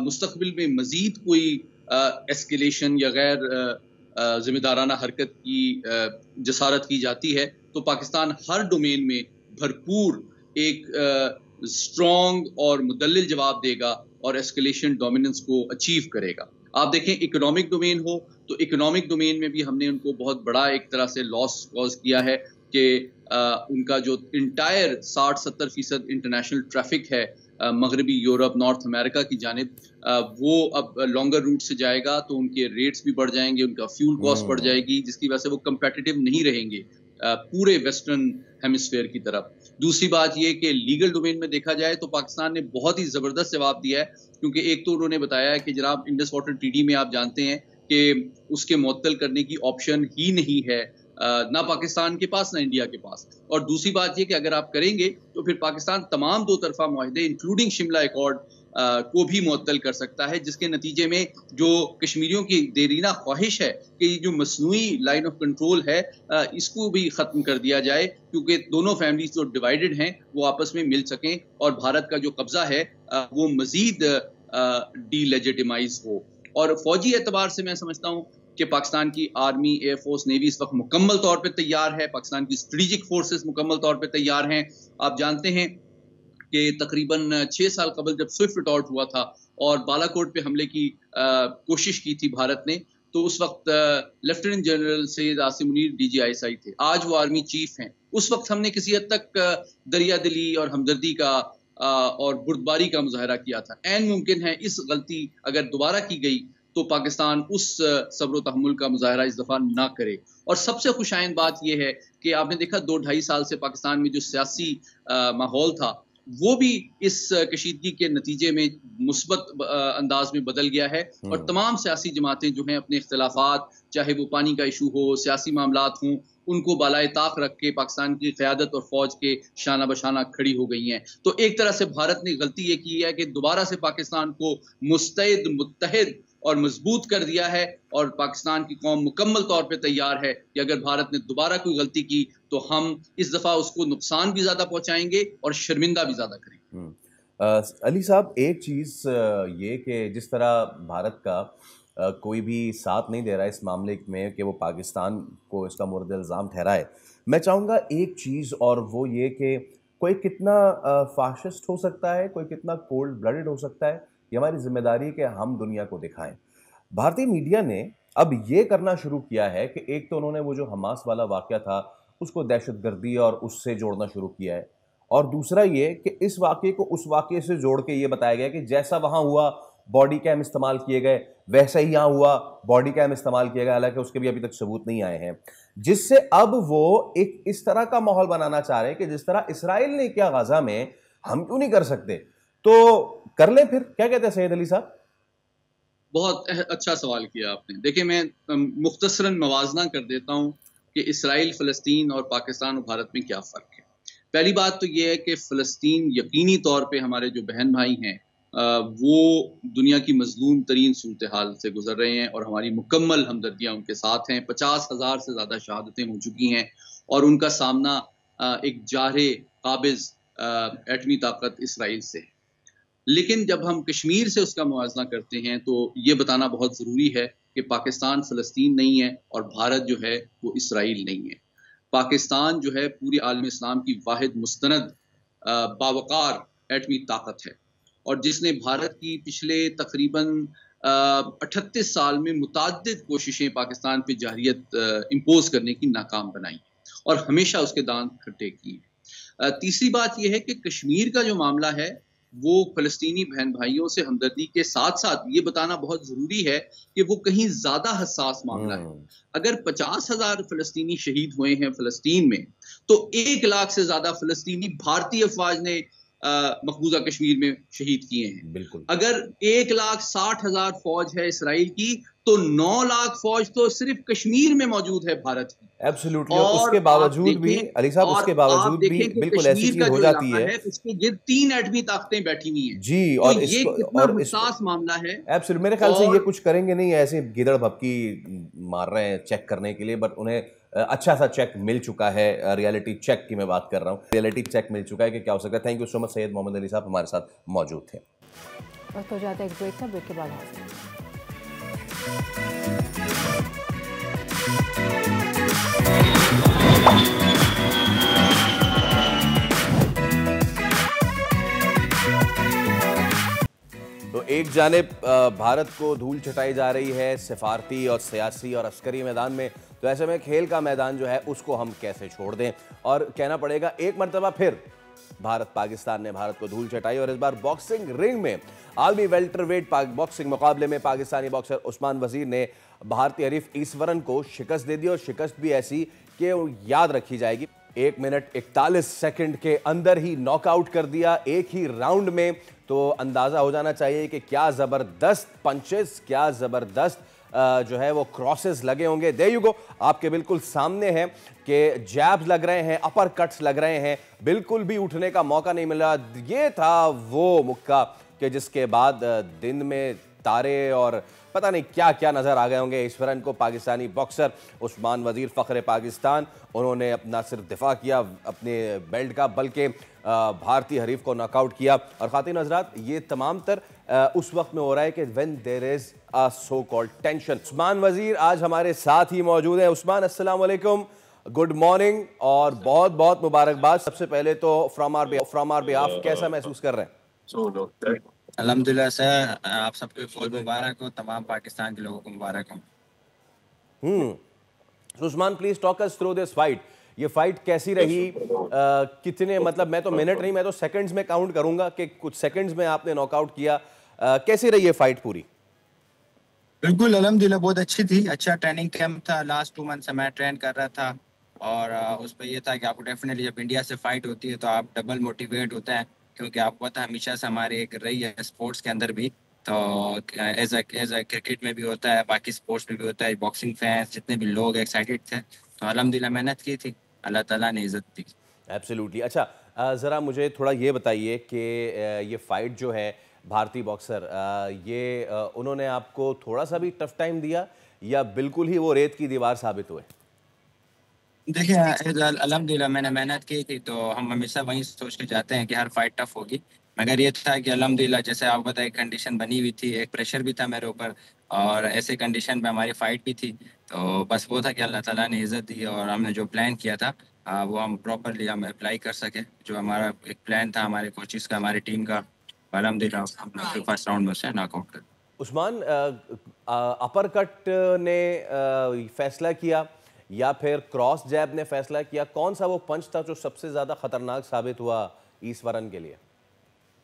मुस्तकबिल में मज़ीद कोई एस्केलेशन या गैर जिम्मेदाराना हरकत की जसारत की जाती है तो पाकिस्तान हर डोमेन में भरपूर एक स्ट्रॉन्ग और मुदल्लिल जवाब देगा और एस्केलेशन डोमिनेंस को अचीव करेगा। आप देखें इकोनॉमिक डोमेन हो तो इकोनॉमिक डोमेन में भी हमने उनको बहुत बड़ा एक तरह से लॉस कॉज किया है कि उनका जो इंटायर 60-70% इंटरनेशनल ट्रैफिक है मगरबी यूरोप, नॉर्थ अमेरिका की जानिब, वो अब लॉन्गर रूट से जाएगा तो उनके रेट्स भी बढ़ जाएंगे, उनका फ्यूल कॉस्ट बढ़ जाएगी, जिसकी वजह से वो कंपेटिटिव नहीं रहेंगे पूरे वेस्टर्न हेमिस्फीयर की तरफ। दूसरी बात ये कि लीगल डोमेन में देखा जाए तो पाकिस्तान ने बहुत ही ज़बरदस्त जवाब दिया है, क्योंकि एक तो उन्होंने बताया कि जनाब इंडस वाटर ट्रीटी में आप जानते हैं कि उसके मुअत्तल करने की ऑप्शन ही नहीं है, ना पाकिस्तान के पास ना इंडिया के पास। और दूसरी बात ये कि अगर आप करेंगे तो फिर पाकिस्तान तमाम दो तरफा मुआहदे इंक्लूडिंग शिमला एकॉर्ड को भी मुअत्तल कर सकता है, जिसके नतीजे में जो कश्मीरियों की देरीना ख्वाहिश है कि ये जो मसनूई लाइन ऑफ कंट्रोल है इसको भी ख़त्म कर दिया जाए, क्योंकि दोनों फैमिलीज जो डिवाइडेड हैं वो आपस में मिल सकें और भारत का जो कब्जा है वो मज़ीद डीलेजिटिमाइज हो। और फौजी एतबार से मैं समझता हूँ कि पाकिस्तान की आर्मी, एयरफोर्स, नेवी इस वक्त मुकम्मल तौर पे तैयार है, पाकिस्तान की स्ट्रेटेजिक फोर्सेस मुकम्मल तौर पे तैयार हैं। आप जानते हैं कि तकरीबन 6 साल कबल जब स्विफ्ट विटॉल्ट हुआ था और बालाकोट पे हमले की कोशिश की थी भारत ने, तो उस वक्त lieutenant general Syed Asim Munir DGISI थे, आज वो आर्मी चीफ हैं। उस वक्त हमने किसी हद तक दरिया दिली और हमदर्दी का और बुर्दबारी का मुजाहरा किया था। ऐन मुमकिन है इस गलती अगर दोबारा की गई तो पाकिस्तान उस सब्र तहम्मुल का मुजाहरा इस दफ़ा ना करे। और सबसे खुशाइन बात यह है कि आपने देखा 2-2.5 साल से पाकिस्तान में जो सियासी माहौल था वो भी इस कशीदगी के नतीजे में मुस्बत अंदाज में बदल गया है, और तमाम सियासी जमातें जो हैं अपने इख्तिलाफात, चाहे वो पानी का इशू हो, सियासी मामलात हों, उनको बालाए ताक रख के पाकिस्तान की क़यादत और फौज के शाना बशाना खड़ी हो गई हैं। तो एक तरह से भारत ने गलती ये की है कि दोबारा से पाकिस्तान को मुस्तैद, मुत्तहिद और मजबूत कर दिया है, और पाकिस्तान की कौम मुकम्मल तौर पे तैयार है कि अगर भारत ने दोबारा कोई गलती की तो हम इस दफ़ा उसको नुकसान भी ज़्यादा पहुंचाएंगे और शर्मिंदा भी ज़्यादा करेंगे। अली साहब, एक चीज़ ये कि जिस तरह भारत का कोई भी साथ नहीं दे रहा है इस मामले में कि वो पाकिस्तान को इसका मुर्द इल्ज़ाम ठहराए, मैं चाहूँगा एक चीज़, और वो ये कि कोई कितना फाशिस्ट हो सकता है, कोई कितना कोल्ड ब्लडेड हो सकता है, ये हमारी जिम्मेदारी है कि हम दुनिया को दिखाएं। भारतीय मीडिया ने अब ये करना शुरू किया है कि एक तो उन्होंने वो जो हमास वाला वाक़या था उसको दहशतगर्दी और उससे जोड़ना शुरू किया है, और दूसरा ये कि इस वाक़े को उस वाक़े से जोड़ के ये बताया गया कि जैसा वहाँ हुआ बॉडी कैम इस्तेमाल किए गए, वैसा ही यहाँ हुआ बॉडी कैम इस्तेमाल किया गया, हालांकि उसके भी अभी तक सबूत नहीं आए हैं, जिससे अब वो एक इस तरह का माहौल बनाना चाह रहे हैं कि जिस तरह इसराइल ने किया गाजा में, हम क्यों नहीं कर सकते, तो कर लें फिर। क्या कहते हैं सैयद अली साहब? बहुत अच्छा सवाल किया आपने। देखिए, मैं मुख्तसरन मवाजना कर देता हूँ कि इसराइल, फ़लस्तीन और पाकिस्तान और भारत में क्या फ़र्क है। पहली बात तो ये है कि फ़लस्तीन यकीनी तौर पे हमारे जो बहन भाई हैं वो दुनिया की मजलूम तरीन सूरत हाल से गुजर रहे हैं, और हमारी मुकम्मल हमदर्दियाँ उनके साथ हैं। 50,000 से ज़्यादा शहादतें हो चुकी हैं, और उनका सामना एक जारे काबिज़ एटमी ताकत इसराइल से है। लेकिन जब हम कश्मीर से उसका मुआवजा करते हैं तो ये बताना बहुत ज़रूरी है कि पाकिस्तान फ़लस्तीन नहीं है और भारत जो है वो इसराइल नहीं है। पाकिस्तान जो है पूरी आलम इस्लाम की वाहिद मुस्तनद बावकार एटमी ताकत है, और जिसने भारत की पिछले तकरीबन 38 साल में मुताद्दिद कोशिशें पाकिस्तान पे जारियत इम्पोज करने की नाकाम बनाई और हमेशा उसके दांत खट्टे किए। तीसरी बात यह है कि कश्मीर का जो मामला है वो फ़लस्तीनी बहन भाइयों से हमदर्दी के साथ साथ ये बताना बहुत ज़रूरी है कि वो कहीं ज़्यादा हसास मामला है। अगर 50,000 फ़लस्तीनी शहीद हुए हैं फ़लस्तीन में, तो 1 लाख से ज़्यादा फ़लस्तीनी भारतीय अफवाज ने मकबूजा कश्मीर में शहीद किए हैं। बिल्कुल। अगर 1,60,000 फौज है इसराइल की, तो 9 लाख फौज तो सिर्फ कश्मीर में मौजूद है भारत की। एब्सोल्युटली। और उसके बावजूद भी अली साहब, उसके बावजूद भी बिल्कुल ऐसी चीज हो जाती है, उसके ये 3 एटमी ताकतें बैठी हुई हैं जी, और तो ये कितना हसास मामला है। एब्सोल्युटली, मेरे ख्याल से ये कुछ करेंगे नहीं, ऐसे गिदड़ भपकी मार रहे हैं चेक करने के लिए, बट उन्हें अच्छा सा चेक मिल चुका है। रियलिटी चेक की मैं बात कर रहा हूँ, रियलिटी चेक मिल चुका है कि क्या हो सकता है। Thank you so much Syed Mohammad Ali साहब हमारे साथ मौजूद थे। बस हो जाता है एक ब्रेक का, ब्रेक के बाद हाजिर। तो एक जानिब भारत को धूल चटाई जा रही है सिफारती और सियासी और अस्करी मैदान में, तो ऐसे में खेल का मैदान जो है उसको हम कैसे छोड़ दें। और कहना पड़ेगा एक मरतबा फिर भारत पाकिस्तान ने भारत को धूल चटाई, और इस बार बॉक्सिंग रिंग में आलमी वेल्टरवेट बॉक्सिंग मुकाबले में पाकिस्तानी बॉक्सर उस्मान वजीर ने भारतीय हरीफ ईश्वरन को शिकस्त दे दी, और शिकस्त भी ऐसी कि याद रखी जाएगी। 1 मिनट 41 सेकंड के अंदर ही नॉकआउट कर दिया एक ही राउंड में। तो अंदाज़ा हो जाना चाहिए कि क्या ज़बरदस्त पंचेस, क्या ज़बरदस्त जो है वो क्रॉसेस लगे होंगे। देयर यू गो, आपके बिल्कुल सामने है कि जैब्स लग रहे हैं, अपर कट्स लग रहे हैं, बिल्कुल भी उठने का मौका नहीं मिला। ये था वो मुक्का कि जिसके बाद दिन में तारे और पता नहीं क्या क्या नज़र आ गए होंगे ईश्वरन को। पाकिस्तानी बॉक्सर उस्मान वजीर फ़ख्र पाकिस्तान, उन्होंने अपना सिर्फ दिफा किया अपने बेल्ट का, बल्कि भारतीय हरीफ को नॉकआउट किया। और ख़ातिन हज़रात, ये तमाम तर उस वक्त में हो रहा है कि when there is a so called tension. Usman Wazir आज हमारे साथ ही मौजूद हैं। उस्मान, अस्सलाम वालेकुम, गुड मॉर्निंग और बहुत बहुत मुबारकबाद। सबसे पहले तो फ्रॉम आवर बिहाफ कैसा महसूस कर रहे हैं? अल्हम्दुलिल्लाह सर, आप सबको फौज मुबारक हो, तमाम पाकिस्तान के लोगों को मुबारक हो। So, Usman please talk us through this fight. ये फाइट कैसी रही? कितने, मतलब मैं तो मिनट नहीं, मैं तो सेकंड्स में काउंट करूंगा कि कुछ सेकंड्स में आपने नॉकआउट किया। कैसी रही ये फाइट पूरी? बिल्कुल अल्हम्दुलिल्लाह बहुत अच्छी थी। अच्छा ट्रेनिंग कैंप था, लास्ट 2 मंथ से मैं ट्रेन कर रहा था। और उस पर यह था कि आपको डेफिनेटली जब इंडिया से फाइट होती है तो आप डबल मोटिवेट होते हैं, क्योंकि आपको पता है हमेशा से हमारी एक रही है स्पोर्ट्स के अंदर भी। तो एज अ क्रिकेट में भी होता है, बाकी स्पोर्ट्स में भी होता है, बॉक्सिंग फैंस जितने भी लोग एक्साइटेड थे, तो अल्हम्दुलिल्लाह मेहनत की थी, अल्लाह ताला ने इज्जत दी। एब्सोल्युटली। अच्छा, ज़रा मुझे थोड़ा ये बताइए कि ये फाइट जो है, भारतीय बॉक्सर ये उन्होंने आपको थोड़ा सा भी टफ टाइम दिया या बिल्कुल ही वो रेत की दीवार साबित हुए? देखिए अल्हम्दुलिल्लाह मैंने मेहनत की थी, तो हम हमेशा वही सोच के जाते हैं कि हर फाइट टफ होगी। मगर ये था कि अल्हम्दुलिल्लाह जैसे आपको पता है एक कंडीशन बनी हुई थी, एक प्रेशर भी था मेरे ऊपर, और ऐसे कंडीशन पे हमारी फाइट भी थी। तो बस वो था कि अल्लाह ताला ने इज्जत दी और हमने जो प्लान किया था वो हम प्रॉपरली हम अप्लाई कर सके। जो हमारा एक प्लान था हमारे कोचेस का, हमारी टीम का, अल्हम्दुलिल्लाह हमने फर्स्ट राउंड में से नॉकआउट कर। उस्मान, अपर कट ने फैसला किया या फिर क्रॉस जैब ने फैसला किया? कौन सा वो पंच था जो सबसे ज़्यादा खतरनाक साबित हुआ ईश्वरन के लिए?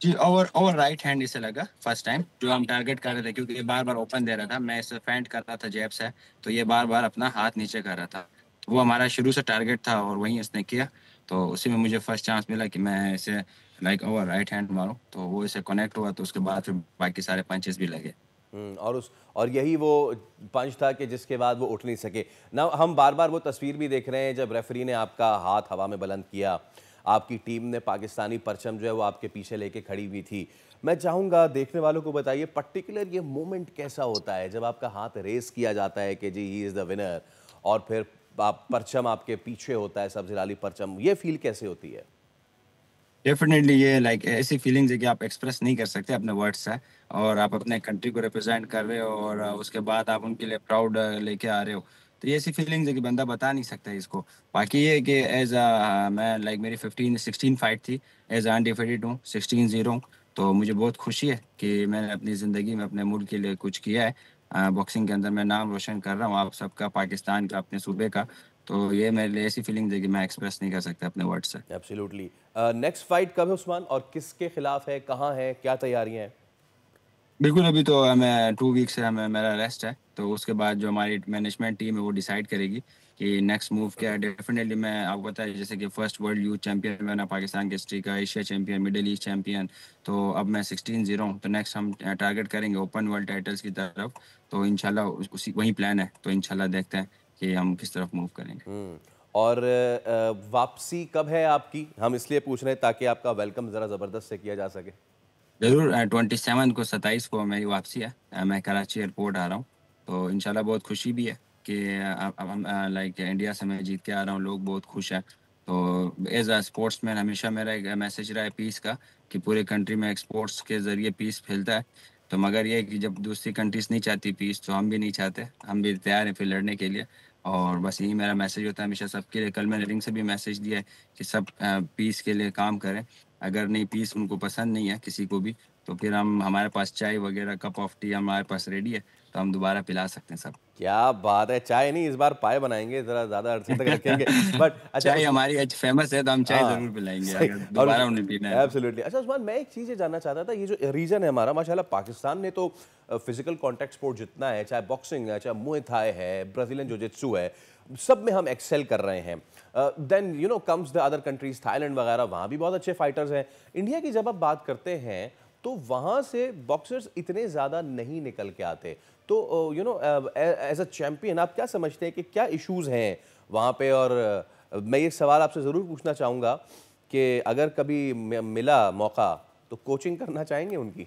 जी, ओवर ओवर राइट हैंड इसे लगा फर्स्ट टाइम, जो हम टारगेट कर रहे थे, क्योंकि ये बार बार ओपन दे रहा था, मैं इसे फेंट कर रहा था जैब से, तो ये बार बार अपना हाथ नीचे कर रहा था। तो वो हमारा शुरू से टारगेट था और वहीं इसने किया, तो उसी में मुझे फर्स्ट चांस मिला कि मैं इसे लाइक ओवर राइट हैंड मारूं, तो वो इसे कनेक्ट हुआ, तो उसके बाद फिर बाकी सारे पंचेस भी लगे। और यही वो पंच था कि जिसके बाद वो उठ नहीं सके ना। हम बार बार वो तस्वीर भी देख रहे हैं जब रेफरी ने आपका हाथ हवा में बुलंद किया, आपकी टीम ने पाकिस्तानी परचम जो है वो आपके पीछे लेके खड़ी हुई थी। मैं चाहूँगा देखने वालों को बताइए पर्टिकुलर ये मोमेंट कैसा होता है जब आपका हाथ रेस किया जाता है कि जी ही इज़ द विनर, और फिर आप परचम आपके पीछे होता है, सब्ज़ लाली परचम, ये फील कैसे होती है? डेफिनेटली ये लाइक ऐसी फीलिंग्स है कि आप एक्सप्रेस नहीं कर सकते अपने वर्ड्स से, और आप अपने कंट्री को रिप्रेजेंट कर रहे हो और उसके बाद आप उनके लिए प्राउड लेके आ रहे हो, तो ये ऐसी फीलिंग्स है कि बंदा बता नहीं सकता इसको। बाकी ये है कि एज मैं लाइक मेरी 15-16 फाइट थी, एज अनडिफीटेड हूँ, 16-0 हूँ। तो मुझे बहुत खुशी है कि मैंने अपनी ज़िंदगी में अपने मुल्क के लिए कुछ किया है। बॉक्सिंग के अंदर मैं नाम रोशन कर रहा हूँ आप सबका, पाकिस्तान का, अपने सूबे का। तो ये मेरे लिए ऐसी फीलिंग्स है कि मैं एक्सप्रेस नहीं कर सकता अपने वर्ड्स से। एब्सोल्युटली। नेक्स्ट फाइट कब है उस्मान, और किसके खिलाफ है, कहाँ है, क्या तैयारियां हैं? बिल्कुल, अभी तो मैं 2 वीक्स है, मैं मेरा रेस्ट है, तो उसके बाद जो हमारी मैनेजमेंट टीम है वो डिसाइड करेगी कि नेक्स्ट मूव क्या है। डेफिनेटली मैं आपको बताया जैसे कि फर्स्ट वर्ल्ड यूथ चैंपियन बना पाकिस्तान की हिस्ट्री का, Asia champion, middle east champion, तो अब मैं 16-0 हूँ, तो नेक्स्ट हम टारगेट करेंगे ओपन वर्ल्ड टाइटल्स की तरफ। तो इंशाल्लाह उसी वही प्लान है, तो इंशाल्लाह देखते हैं कि हम किस तरफ मूव करेंगे। और वापसी कब है आपकी? हम इसलिए पूछ रहे हैं ताकि आपका वेलकम ज़रा ज़बरदस्त से किया जा सके। जरूर 27 को 27 को मेरी वापसी है। मैं कराची एयरपोर्ट आ रहा हूँ, तो इंशाल्लाह बहुत खुशी भी है कि अब हम लाइक इंडिया से मैं जीत के आ रहा हूँ, लोग बहुत खुश हैं। तो एज अ स्पोर्ट्समैन हमेशा मेरा एक मैसेज रहा है पीस का, कि पूरे कंट्री में एक्सपोर्ट्स के ज़रिए पीस फैलता है। तो मगर ये है कि जब दूसरी कंट्रीज नहीं चाहती पीस, तो हम भी नहीं चाहते, हम भी तैयार हैं फिर लड़ने के लिए। और बस यही मेरा मैसेज होता है हमेशा सबके लिए। कल मैंने रिंग से भी मैसेज दिया है कि सब पीस के लिए काम करें। अगर नहीं पीस उनको पसंद नहीं है किसी को भी, तो फिर हम हमारे पास चाय वगैरह, कप ऑफ टी हमारे पास रेडी है, तो हम दोबारा पिला सकते हैं सब। क्या बात है! चाय नहीं, इस बार पाए बनाएंगे, ज़रा ज़्यादा अरसे तक रखेंगे। बट अच्छा चाय हमारी आज फेमस है, तो हम चाय हाँ, जरूर पिलाएंगे सही। अगर और दोबारा उन्हें पीना है तो। एब्सोल्युटली। अच्छा उस्मान, मैं एक चीज़ ये जानना चाहता था, ये जो रीजन है हमारा, माशाल्लाह पाकिस्तान ने तो फिजिकल कॉन्टैक्ट स्पोर्ट जितना है, चाहे बॉक्सिंग है, चाहे मुए थाई है, ब्राज़ीलियन जिu-जित्सु है, सब में हम एक्सेल कर रहे हैं। Then you know comes the other countries, Thailand वगैरह, वहाँ भी बहुत अच्छे फाइटर्स हैं। इंडिया की जब आप बात करते हैं तो वहाँ से बॉक्सर्स इतने ज़्यादा नहीं निकल के आते। तो you know as a champion आप क्या समझते हैं कि क्या इश्यूज़ हैं वहाँ पे? और मैं ये सवाल आपसे ज़रूर पूछना चाहूँगा कि अगर कभी मिला मौका तो कोचिंग करना चाहेंगे उनकी?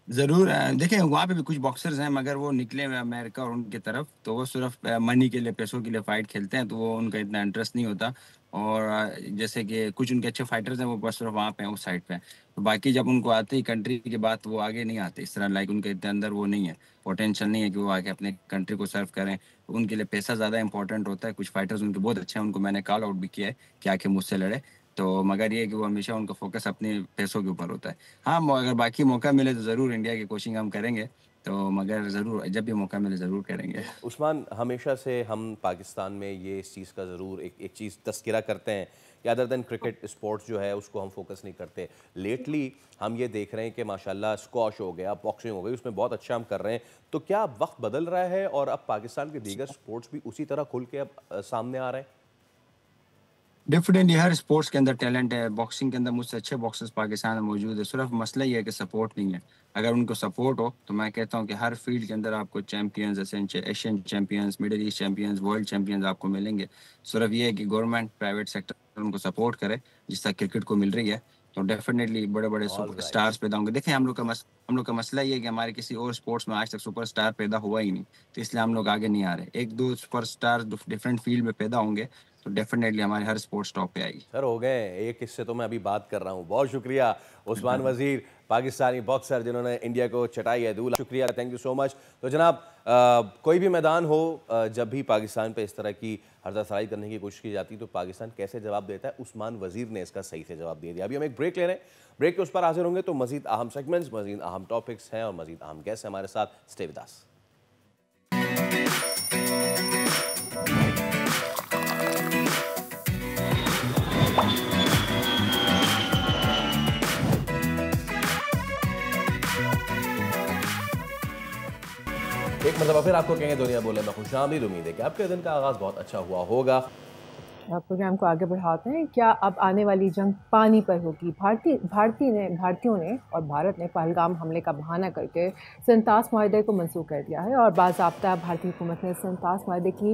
जरूर देखिए वहाँ पे भी कुछ बॉक्सर्स हैं, मगर वो निकले हुए अमेरिका और उनकी तरफ, तो वो सिर्फ मनी के लिए, पैसों के लिए फाइट खेलते हैं, तो वो उनका इतना इंटरेस्ट नहीं होता। और जैसे कि कुछ उनके अच्छे फाइटर्स हैं वो बस सिर्फ वहाँ पे हैं उस साइड पे, तो बाकी जब उनको आते ही कंट्री के बाद वो आगे नहीं आते इस तरह, लाइक उनके इतने अंदर वो नहीं है, पोटेंशियल नहीं है कि वो आके अपने कंट्री को सर्व करें। तो उनके लिए पैसा ज़्यादा इंपॉर्टेंट होता है। कुछ फाइटर्स उनके बहुत अच्छे हैं, उनको मैंने कॉल आउट भी किया है कि आके मुझसे लड़े। तो मगर ये है कि वो हमेशा उनका फोकस अपने पैसों के ऊपर होता है। हाँ, अगर बाकी मौका मिले तो ज़रूर इंडिया की कोचिंग हम करेंगे, तो मगर ज़रूर जब भी मौका मिले ज़रूर करेंगे। उस्मान, हमेशा से हम पाकिस्तान में ये इस चीज़ का ज़रूर एक चीज़ तस्करा करते हैं कि अदर देन क्रिकेट स्पोर्ट्स जो है उसको हम फोकस नहीं करते। लेटली हम ये देख रहे हैं कि माशाल्लाह स्क्वॉश हो गया, बॉक्सिंग हो गई, उसमें बहुत अच्छा हम कर रहे हैं। तो क्या अब वक्त बदल रहा है और अब पाकिस्तान के दीगर स्पोर्ट्स भी उसी तरह खुल के अब सामने आ रहे हैं? डेफिनेटली हर स्पोर्ट्स के अंदर टैलेंट है। बॉक्सिंग के अंदर मुझसे अच्छे बॉक्सर्स पाकिस्तान में मौजूद है, सिर्फ मसला ये है कि सपोर्ट नहीं है। अगर उनको सपोर्ट हो तो मैं कहता हूँ कि हर फील्ड के अंदर आपको champions, Asian champions, middle east champions, world champions आपको मिलेंगे। सिर्फ ये है कि गवर्नमेंट, प्राइवेट सेक्टर उनको सपोर्ट करे, जिस तरह क्रिकेट को मिल रही है, तो डेफिनेटली बड़े बड़े स्टार्स पैदा होंगे। देखिए हम लोग का मसला ये है कि हमारे किसी और स्पोर्ट्स में आज तक सुपरस्टार पैदा हुआ ही नहीं, तो इसलिए हम लोग आगे नहीं आ रहे। एक दो सुपरस्टार डिफरेंट फील्ड में पैदा होंगे तो डेफिनेटली हमारे हर स्पोर्ट्स टॉप पे आएगी। सर हो गए एक किस्से तो मैं अभी बात कर रहा हूँ। बहुत शुक्रिया उस्मान वजीर, पाकिस्तानी बॉक्सर जिन्होंने इंडिया को चटाई है धूल। शुक्रिया, थैंक यू सो मच। तो जनाब कोई भी मैदान हो, जब भी पाकिस्तान पे इस तरह की हर्जासराई करने की कोशिश की जाती है तो पाकिस्तान कैसे जवाब देता है, उस्मान वजीर ने इसका सही से जवाब दे दिया। अभी हम एक ब्रेक ले रहे हैं, ब्रेक के उस पर हाजिर होंगे तो मजीद अहम सेगमेंट्स, मजीद अहम टॉपिक्स हैं और मजीद अहम गेस्ट हैं हमारे साथ। Stay with us. एक मतलब फिर आपको कहेंगे दुनिया बोले में खुशामदीद। उम्मीद है कि आपके दिन का आगाज़ बहुत अच्छा हुआ होगा। प्रोग्राम को आगे बढ़ाते हैं। क्या अब आने वाली जंग पानी पर होगी? भारतीयों ने और भारत ने पहलगाम हमले का बहाना करके संतास माहदे को मनसूख कर दिया है और बाज़ाब्ता भारतीय हुकूमत ने संतास माहदे की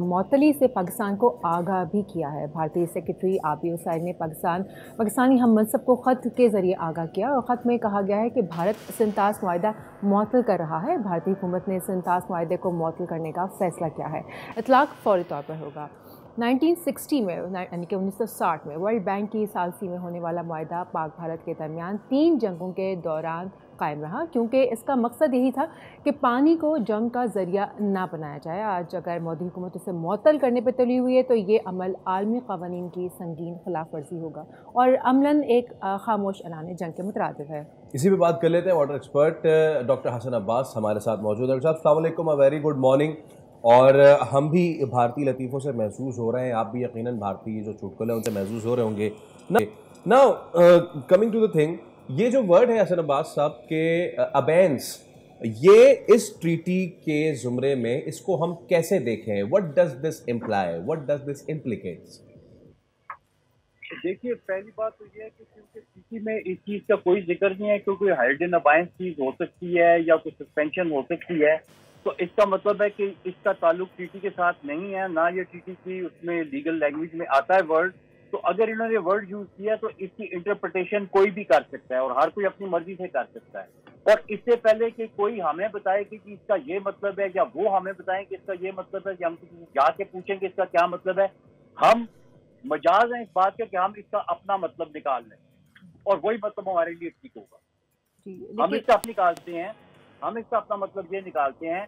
मअतली से पाकिस्तान को आगाह भी किया है। भारतीय सेक्रेटरी आबिद साइद ने पाकिस्तानी हम मनसब को ख़त के ज़रिए आगाह किया और ख़त में कहा गया है कि भारत संतास माहदा मुअत्तल कर रहा है। भारतीय हुकूमत ने संतास माहदे को मुअत्तल करने का फ़ैसला किया है। इतलाक़ फ़ौरी तौर पर होगा। 1960 में यानी कि 1960 में वर्ल्ड बैंक की सालसी में होने वाला मुआहदा पाक भारत के दरमियान 3 जंगों के दौरान कायम रहा, क्योंकि इसका मकसद यही था कि पानी को जंग का ज़रिया ना बनाया जाए। आज अगर मोदी हुकूमत उसे मुअत्तल करने पर तुली हुई है तो ये अमल आलमी क़वानीन की संगीन खिलाफ वर्जी होगा और अमलन एक खामोश ऐलान जंग के मुतरादिफ है। इसी पे बात कर लेते हैं। Water expert doctor Hasan Abbas हमारे साथ मौजूद है। डॉक्टर साहब अस्सलाम वालेकुम, अ वेरी गुड मॉर्निंग। और हम भी भारतीय लतीफ़ों से महसूस हो रहे हैं, आप भी यकीनन भारतीय जो चुटकुले हैं उनसे महसूस हो रहे होंगे। Now coming to the thing, ये जो वर्ड है हसन अब्बास साहब के अबेंस, ये इस ट्रीटी के ज़ुमरे में इसको हम कैसे देखें? What does this imply, what does this implicates? देखिए, पहली बात तो ये है कि क्योंकि ट्रीटी में इस चीज़ का कोई जिक्र नहीं है, क्योंकि हाइड इन अबायंस चीज़ हो सकती है या कुछ सस्पेंशन हो सकती है, तो इसका मतलब है कि इसका ताल्लुक ट्रीटी के साथ नहीं है, ना ये ट्रीटी की उसमें लीगल लैंग्वेज में आता है वर्ड। तो अगर इन्होंने वर्ड यूज किया तो इसकी इंटरप्रिटेशन कोई भी कर सकता है और हर कोई अपनी मर्जी से कर सकता है। और इससे पहले कि कोई हमें बताए कि इसका ये मतलब है या वो हमें बताएं कि इसका ये मतलब है, कि हम किसी से जाके पूछेंगे इसका क्या मतलब है, हम मजाज हैं इस बात के कि हम इसका अपना मतलब निकाल लें और वही मतलब हमारे लिए ठीक होगा। हम इसका हम इसका अपना मतलब ये निकालते हैं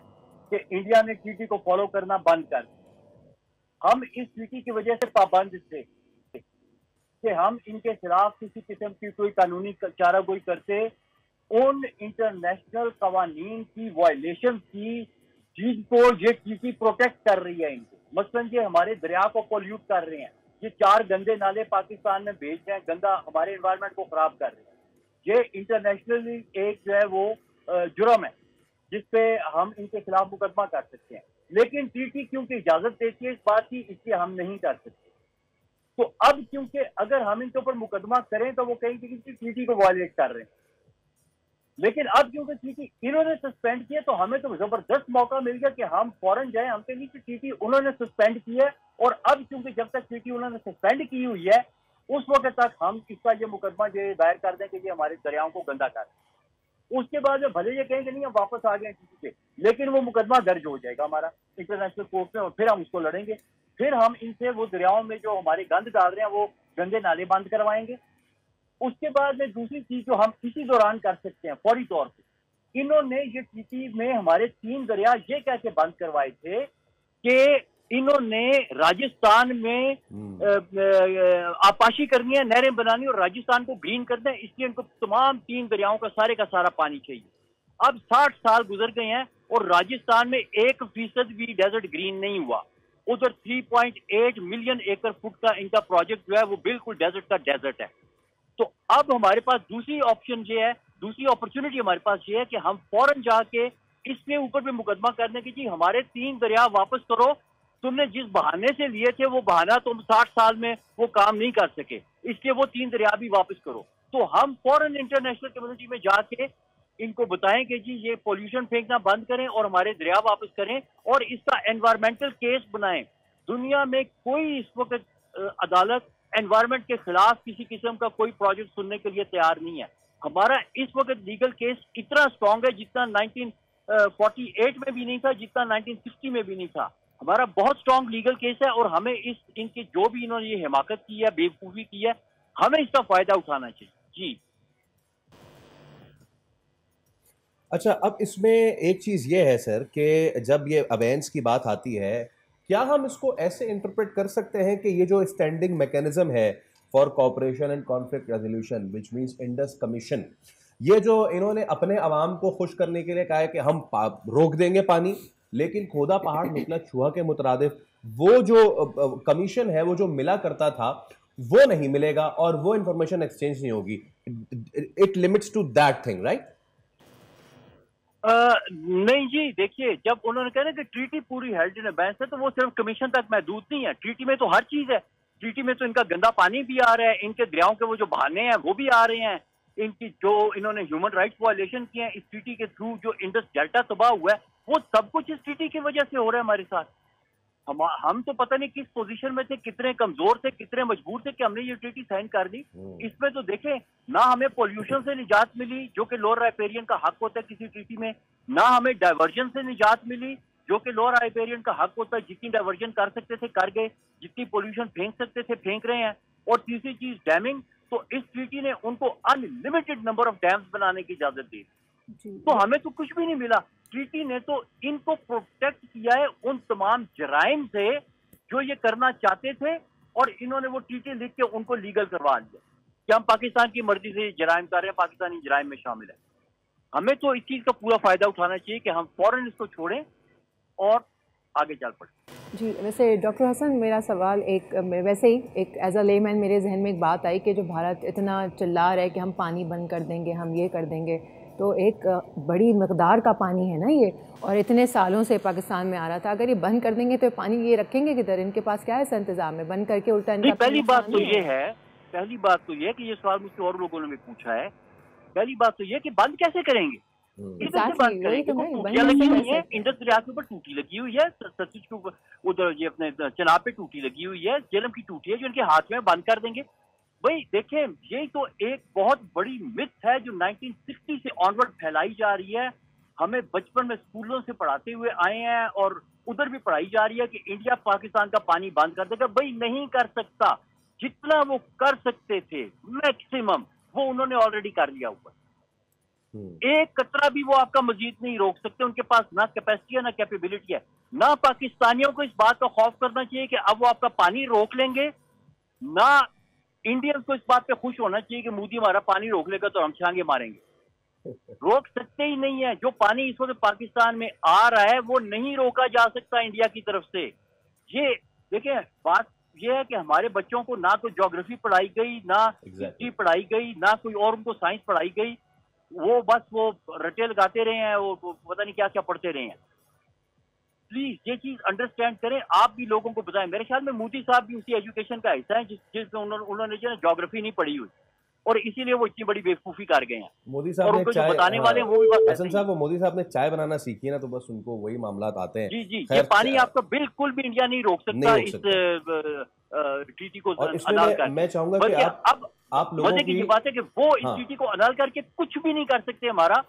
कि इंडिया ने ट्रीटी को फॉलो करना बंद कर दिया। हम इस ट्रीटी की वजह से पाबंद थे कि हम इनके खिलाफ किसी किस्म की कोई कानूनी चारागोई करते, उन इंटरनेशनल कवानीन की वायलेशन की जिनको ये ट्रीटी प्रोटेक्ट कर रही है इनको। मसलन ये हमारे दरिया को पोल्यूट कर रहे हैं, ये 4 गंदे नाले पाकिस्तान में भेज रहे हैं, गंदा हमारे एनवायरनमेंट को खराब कर रहे हैं। ये इंटरनेशनली एक जो है वो जुर्म है जिसपे हम इनके खिलाफ मुकदमा कर सकते हैं, लेकिन ट्रीटी क्योंकि इजाजत देती है इस बात की, इसलिए हम नहीं कर सकते। तो अब क्योंकि अगर हम इनके ऊपर मुकदमा करें तो वो कहेंगे कि ट्रीटी को वायलेट कर रहे हैं, लेकिन अब क्योंकि ट्रीटी इन्होंने सस्पेंड किया तो हमें तो जबरदस्त मौका मिल गया कि हम फौरन जाएं। हम कहेंगे कि ट्रीटी उन्होंने सस्पेंड की है और अब क्योंकि जब तक ट्रीटी उन्होंने सस्पेंड की हुई है उस वक्त तक हम इसका ये मुकदमा जो दायर कर दें कि ये हमारे दरियाओं को गंदा कर रहे हैं। उसके बाद भले ये कहेंगे नहीं हम वापस आ गए ट्रीटी से, लेकिन वो मुकदमा दर्ज हो जाएगा हमारा इंटरनेशनल कोर्ट में और फिर हम उसको लड़ेंगे। फिर हम इनसे वो दरियाओं में जो हमारे गंद डाल रहे हैं वो गंदे नाले बंद करवाएंगे। उसके बाद में दूसरी चीज जो हम इसी दौरान कर सकते हैं फौरी तौर पे, इन्होंने ये ट्रीटी में हमारे 3 दरिया ये कह के बंद करवाए थे कि इन्होंने राजस्थान में आपाशी करनी है, नहरें बनानी और राजस्थान को ग्रीन करना है, इसलिए इनको तमाम 3 दरियाओं का सारा पानी चाहिए। अब 60 साल गुजर गए हैं और राजस्थान में 1% भी डेजर्ट ग्रीन नहीं हुआ। उधर 3.8 मिलियन एकड़ फुट का इनका प्रोजेक्ट जो है वो बिल्कुल डेजर्ट का डेजर्ट है। तो अब हमारे पास दूसरी ऑप्शन ये है, दूसरी अपॉर्चुनिटी हमारे पास ये है कि हम फौरन जाके इसके ऊपर भी मुकदमा करने की, जी हमारे 3 दरिया वापस करो, तुमने जिस बहाने से लिए थे वो बहाना तुम 60 साल में वो काम नहीं कर सके, इसलिए वो 3 दरिया भी वापस करो। तो हम फौरन इंटरनेशनल कम्युनिटी में जाके इनको बताएं कि जी ये पोल्यूशन फेंकना बंद करें और हमारे दरिया वापस करें और इसका एनवायरमेंटल केस बनाएं। दुनिया में कोई इस वक्त अदालत एनवायरमेंट के खिलाफ किसी किस्म का कोई प्रोजेक्ट सुनने के लिए तैयार नहीं है। हमारा इस वक्त लीगल केस इतना स्ट्रांग है जितना 1948 में भी नहीं था, जितना 1960 में भी नहीं था। हमारा बहुत स्ट्रांग लीगल केस है और हमें इनकी जो भी इन्होंने ये हिमाकत की है, बेवकूफ़ी की है, हमें इसका फायदा उठाना चाहिए। जी अच्छा, अब इसमें एक चीज़ ये है सर कि जब ये अवेंस की बात आती है, क्या हम इसको ऐसे इंटरप्रेट कर सकते हैं कि ये जो स्टैंडिंग मैकेनिज्म है for cooperation and conflict resolution which means Indus commission, ये जो इन्होंने अपने अवाम को खुश करने के लिए कहा है कि हम रोक देंगे पानी, लेकिन खोदा पहाड़ निकला चूहा के मुतरादिफ वो जो कमीशन है, वो जो मिला करता था वो नहीं मिलेगा और वो इंफॉर्मेशन एक्सचेंज नहीं होगी। It limits to that thing, right? नहीं जी, देखिए जब उन्होंने कहा ना कि ट्रीटी पूरी हेल्ड इन अबेयंस है, तो वो सिर्फ कमीशन तक महदूद नहीं है। ट्रीटी में तो हर चीज है। ट्रीटी में तो इनका गंदा पानी भी आ रहा है, इनके दरियाओं के वो जो बहाने हैं वो भी आ रहे हैं, इनकी जो इन्होंने ह्यूमन राइट्स वायलेशन किए हैं इस ट्रीटी के थ्रू, जो इंडस डेल्टा तबाह हुआ है, वो सब कुछ इस ट्रीटी की वजह से हो रहा है हमारे साथ। हम तो पता नहीं किस पोजीशन में थे, कितने कमजोर थे, कितने मजबूर थे कि हमने ये ट्रीटी साइन कर दी। इसमें तो देखें, ना हमें पोल्यूशन से निजात मिली जो कि लोअर राइपेरियन का हक होता है किसी ट्रीटी में, ना हमें डाइवर्जन से निजात मिली जो कि लोअर राइपेरियन का हक होता है। जितनी डाइवर्जन कर सकते थे कर गए, जितनी पोल्यूशन फेंक सकते थे फेंक रहे हैं। और तीसरी चीज डैमिंग, तो इस ट्रीटी ने उनको अनलिमिटेड नंबर ऑफ डैम्स बनाने की इजाजत दी, तो हमें तो कुछ भी नहीं मिला। ट्रीटी ने तो इनको प्रोटेक्ट किया है उन तमाम जराइम से जो ये करना चाहते थे, और इन्होंने वो ट्रीटी लिख के उनको लीगल करवा लिया कि हम पाकिस्तान की मर्जी से जराइम कर रहे हैं, पाकिस्तानी जराइम में शामिल है। हमें तो इस चीज का पूरा फायदा उठाना चाहिए कि हम फौरन इसको छोड़ें और आगे चल पड़े। जी, वैसे डॉक्टर हसन, मेरा सवाल वैसे ही एक एज अ लेमैन मेरे जहन में एक बात आई कि जो भारत इतना चिल्ला रहा है कि हम पानी बंद कर देंगे, हम ये कर देंगे, तो एक बड़ी मकदार का पानी है ना ये, और इतने सालों से पाकिस्तान में आ रहा था। अगर ये बंद कर देंगे तो पानी ये रखेंगे किधर? इनके पास क्या ऐसा इंतजाम है बंद करके उल्टा इनका? पहली बात तो ये है कि ये सवाल मुझसे और लोगों ने भी पूछा है। पहली बात तो ये कि बंद कैसे करेंगे, इधर से बंद करेंगे। टूटियां लगी हुई है, इंडस दरिया के ऊपर टूटी लगी हुई है, सतलुज के ऊपर उधर ये अपने चनाब पे टूटी लगी हुई है, झेलम की टूटी है, जो इनके हाथ में बंद कर देंगे। भाई देखें, यही तो एक बहुत बड़ी मिथ है जो 1960 से ऑनवर्ड फैलाई जा रही है। हमें बचपन में स्कूलों से पढ़ाते हुए आए हैं और उधर भी पढ़ाई जा रही है कि इंडिया पाकिस्तान का पानी बंद कर देगा। भाई नहीं कर सकता। जितना वो कर सकते थे मैक्सिमम वो उन्होंने ऑलरेडी कर लिया हुआ। एक कतरा भी वो आपका मजीद नहीं रोक सकते। उनके पास ना कैपेसिटी है ना कैपेबिलिटी है। ना पाकिस्तानियों को इस बात का खौफ करना चाहिए कि अब वो आपका पानी रोक लेंगे, ना इंडियंस को इस बात पे खुश होना चाहिए कि मोदी हमारा पानी रोक लेगा तो हम छांगे मारेंगे। रोक सकते ही नहीं है। जो पानी इस वक्त पाकिस्तान में आ रहा है वो नहीं रोका जा सकता इंडिया की तरफ से। ये देखिए, बात ये है कि हमारे बच्चों को ना तो ज्योग्राफी पढ़ाई गई, ना हिस्ट्री पढ़ाई गई, ना कोई और उनको साइंस पढ़ाई गई। वो बस वो रटे लगाते रहे हैं, वो पता नहीं क्या क्या पढ़ते रहे हैं। प्लीज ये चीज अंडरस्टैंड करें, आप भी लोगों को बताएं। मेरे ख्याल में मोदी साहब भी उसी एजुकेशन का हिस्सा है जिसमें उन्होंने जो है ज्योग्राफी नहीं पढ़ी हुई, और इसीलिए वो इतनी बड़ी बेवकूफी कर गए हैं। मोदी साहब ने चाय बताने वाले हैं वो भी बस हसन साहब, वो मोदी साहब ने चाय बनाना सीखी है ना, तो बस उनको वही मामला आते हैं। जी जी, ये पानी आपका बिल्कुल भी इंडिया नहीं रोक सकता इस ट्रीटी को अनाल कर। मैं चाहूंगा कि आप लोगों मजे की बात है कि वो इस ट्रीटी को अनाल करके कुछ भी नहीं कर सकते हमारा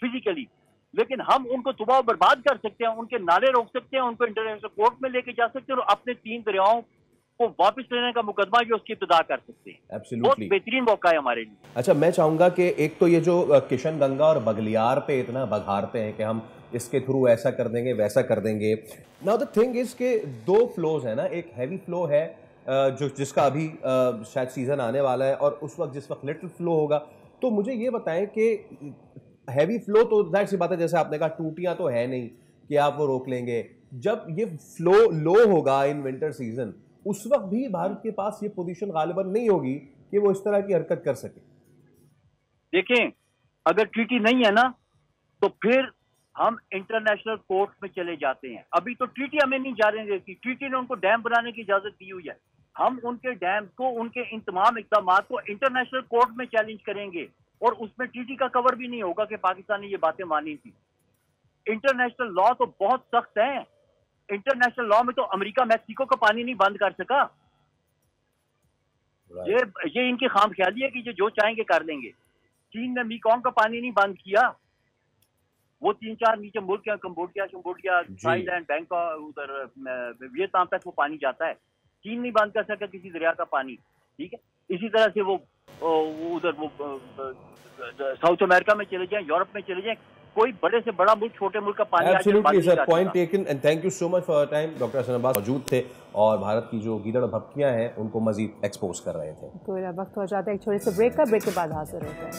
फिजिकली, लेकिन हम उनको तबाह बर्बाद कर सकते हैं, उनके नाले रोक सकते हैं, उनको इंटरनेशनल कोर्ट में लेके जा सकते हैं और अपने 3 दरियाओं को वापस लेने का मुकदमा भी उसकी इब्तिदा कर सकते हैं। बहुत बेहतरीन मौका है हमारे लिए। अच्छा, मैं चाहूंगा कि एक तो ये जो किशन गंगा और बगलियार पे इतना बघारते हैं कि हम इसके थ्रू ऐसा कर देंगे, वैसा कर देंगे। नाउ द थिंग इज के दो फ्लोज है ना, एक हैवी फ्लो है जो जिसका अभी शायद सीजन आने वाला है, और उस वक्त जिस वक्त लिटिल फ्लो होगा। तो मुझे ये बताएं कि हैवी फ्लो तो जाहिर सी बात है, जैसे आपने कहा टूटियां तो है नहीं कि आप वो रोक लेंगे। जब ये फ्लो लो होगा इन विंटर सीजन, उस वक्त भी भारत के पास ये पोजीशन गालिबन नहीं होगी कि वो इस तरह की हरकत कर सके। देखें, अगर ट्रीटी नहीं है ना तो फिर हम इंटरनेशनल कोर्ट में चले जाते हैं। अभी तो ट्रीटी हमें नहीं जाने देती। ट्रीटी ने उनको डैम बनाने की इजाजत दी हुई है। हम उनके डैम को, उनके इन तमाम इक़दाम को इंटरनेशनल कोर्ट में चैलेंज करेंगे, और उसमें ट्रीटी का कवर भी नहीं होगा कि पाकिस्तान ने ये बातें मानी थी। इंटरनेशनल लॉ तो बहुत सख्त है। इंटरनेशनल लॉ में तो अमेरिका मैक्सिको का पानी नहीं बंद कर सका। ये इनकी खामख्याली है कि ये जो चाहेंगे कर लेंगे। चीन ने मीकोंग का पानी नहीं बंद किया। वो 3-4 नीचे मुल्क है, कंबोडिया, थाईलैंड, बैंकॉक, उधर वियतनाम तक वो पानी जाता है। चीन नहीं बंद कर सका किसी दरिया का पानी, ठीक है। इसी तरह से वो उधर वो साउथ अमेरिका में चले जाएं, यूरोप में चले जाएं, कोई बड़े से बड़ा मुल्क छोटे मुल्क का पानी absolutely sir, point taken and thank you so much for your time. Doctor Hasan Abbas मौजूद थे और भारत की जो गीदड़ भपकियां हैं उनको मजीद एक्सपोज कर रहे थे। तो वक्त हो जाता है एक छोटे से ब्रेक का। ब्रेक के बाद हाजिर होते हैं।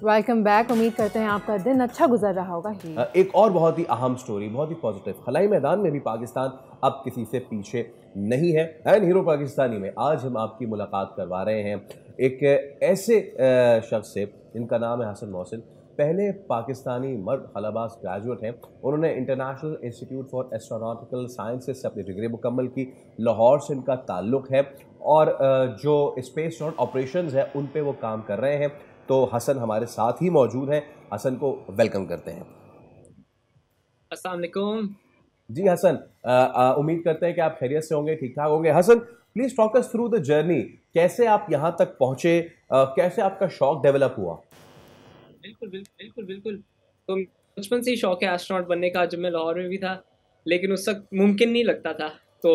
Welcome back. उम्मीद करते हैं आपका दिन अच्छा गुजर रहा होगा। एक और बहुत ही अहम स्टोरी, बहुत ही पॉजिटिव, खलाई मैदान में भी पाकिस्तान अब किसी से पीछे नहीं है। एंड हीरो पाकिस्तानी में आज हम आपकी मुलाकात करवा रहे हैं एक ऐसे शख्स से जिनका नाम है हसन मोहसिन। पहले पाकिस्तानी मर्द खलाबाज ग्रेजुएट हैं। उन्होंने international institute for astronautical sciences से अपनी डिग्री मुकम्मल की। लाहौर से इनका ताल्लुक़ है और जो स्पेस ऑपरेशंस है उन पे वो काम कर रहे हैं। तो हसन हमारे साथ ही मौजूद हैं। हसन को वेलकम करते हैं। अस्सलाम वालेकुम। जी हसन, उम्मीद करते हैं कि आप खैरियत से होंगे, ठीक ठाक होंगे। Hasan, please talk us through the journey. कैसे आप यहाँ तक पहुँचे, कैसे आपका शौक डेवलप हुआ? बिल्कुल। तो बचपन से ही शौक है एस्ट्रोनॉट बनने का। जब मैं लाहौर में भी था, लेकिन उस वक्त मुमकिन नहीं लगता था। तो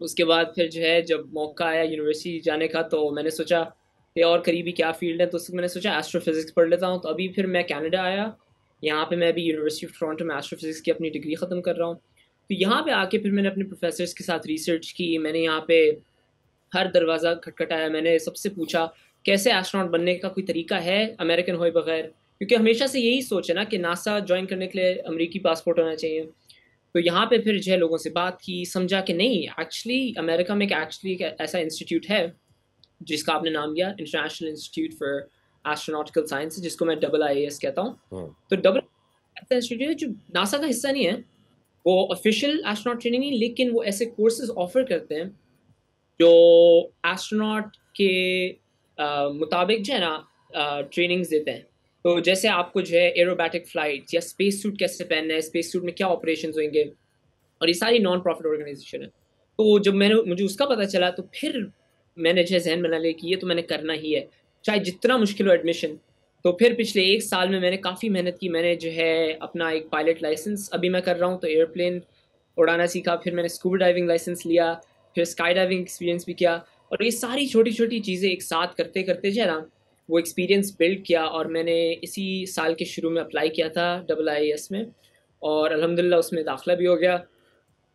उसके बाद फिर जो है जब मौका आया यूनिवर्सिटी जाने का, तो मैंने सोचा कि और करीबी क्या फील्ड है, तो उसमें मैंने सोचा एस्ट्रोफिजिक्स पढ़ लेता हूँ। तो अभी फिर मैं कनाडा आया। यहाँ पे मैं अभी यूनिवर्सिटी ऑफ टोरंटो में एस्ट्रोफिजिक्स की अपनी डिग्री ख़त्म कर रहा हूँ। तो यहाँ पे आके फिर मैंने अपने प्रोफेसर्स के साथ रिसर्च की। मैंने यहाँ पे हर दरवाज़ा खटखटाया। मैंने सबसे पूछा कैसे एस्ट्रोनॉट बनने का कोई तरीका है अमेरिकन होए बगैर, क्योंकि हमेशा से यही सोच है ना कि नासा ज्वाइन करने के लिए अमेरिकी पासपोर्ट होना चाहिए। तो यहाँ पे फिर जो है लोगों से बात की, समझा कि नहीं, एक्चुअली अमेरिका में एक ऐसा इंस्टीट्यूट है जिसका आपने नाम लिया, international institute for astronautical science, जिसको मैं IIAS कहता हूँ। तो ऐसा इंस्टीट्यूट है जो नासा का हिस्सा नहीं है, वो ऑफिशियल एस्ट्रोनॉट ट्रेनिंग नहीं, लेकिन वो ऐसे कोर्सेज ऑफर करते हैं जो एस्ट्रोनॉट के मुताबिक जो है ना ट्रेनिंग्स देते हैं। तो जैसे आपको जो है एरोबैटिक फ्लाइट या स्पेस सूट कैसे पहनना है, स्पेस सूट में क्या ऑपरेशंस होंगे, और ये सारी नॉन प्रॉफिट ऑर्गेनाइजेशन है। तो जब मुझे उसका पता चला, तो फिर मैंने जो है जहन बना लिया कि ये तो मैंने करना ही है, चाहे जितना मुश्किल हो एडमिशन। तो फिर पिछले 1 साल में मैंने काफ़ी मेहनत की। मैंने जो है अपना एक पायलट लाइसेंस अभी मैं कर रहा हूँ, तो एयरप्लेन उड़ाना सीखा। फिर मैंने स्कूबा डाइविंग लाइसेंस लिया, फिर स्काई डाइविंग एक्सपीरियंस भी किया। और ये सारी छोटी छोटी चीज़ें एक साथ करते करते जो है ना वो एक्सपीरियंस बिल्ड किया। और मैंने इसी साल के शुरू में अप्लाई किया था IIAS में, और अल्हम्दुलिल्लाह उसमें दाखिला भी हो गया।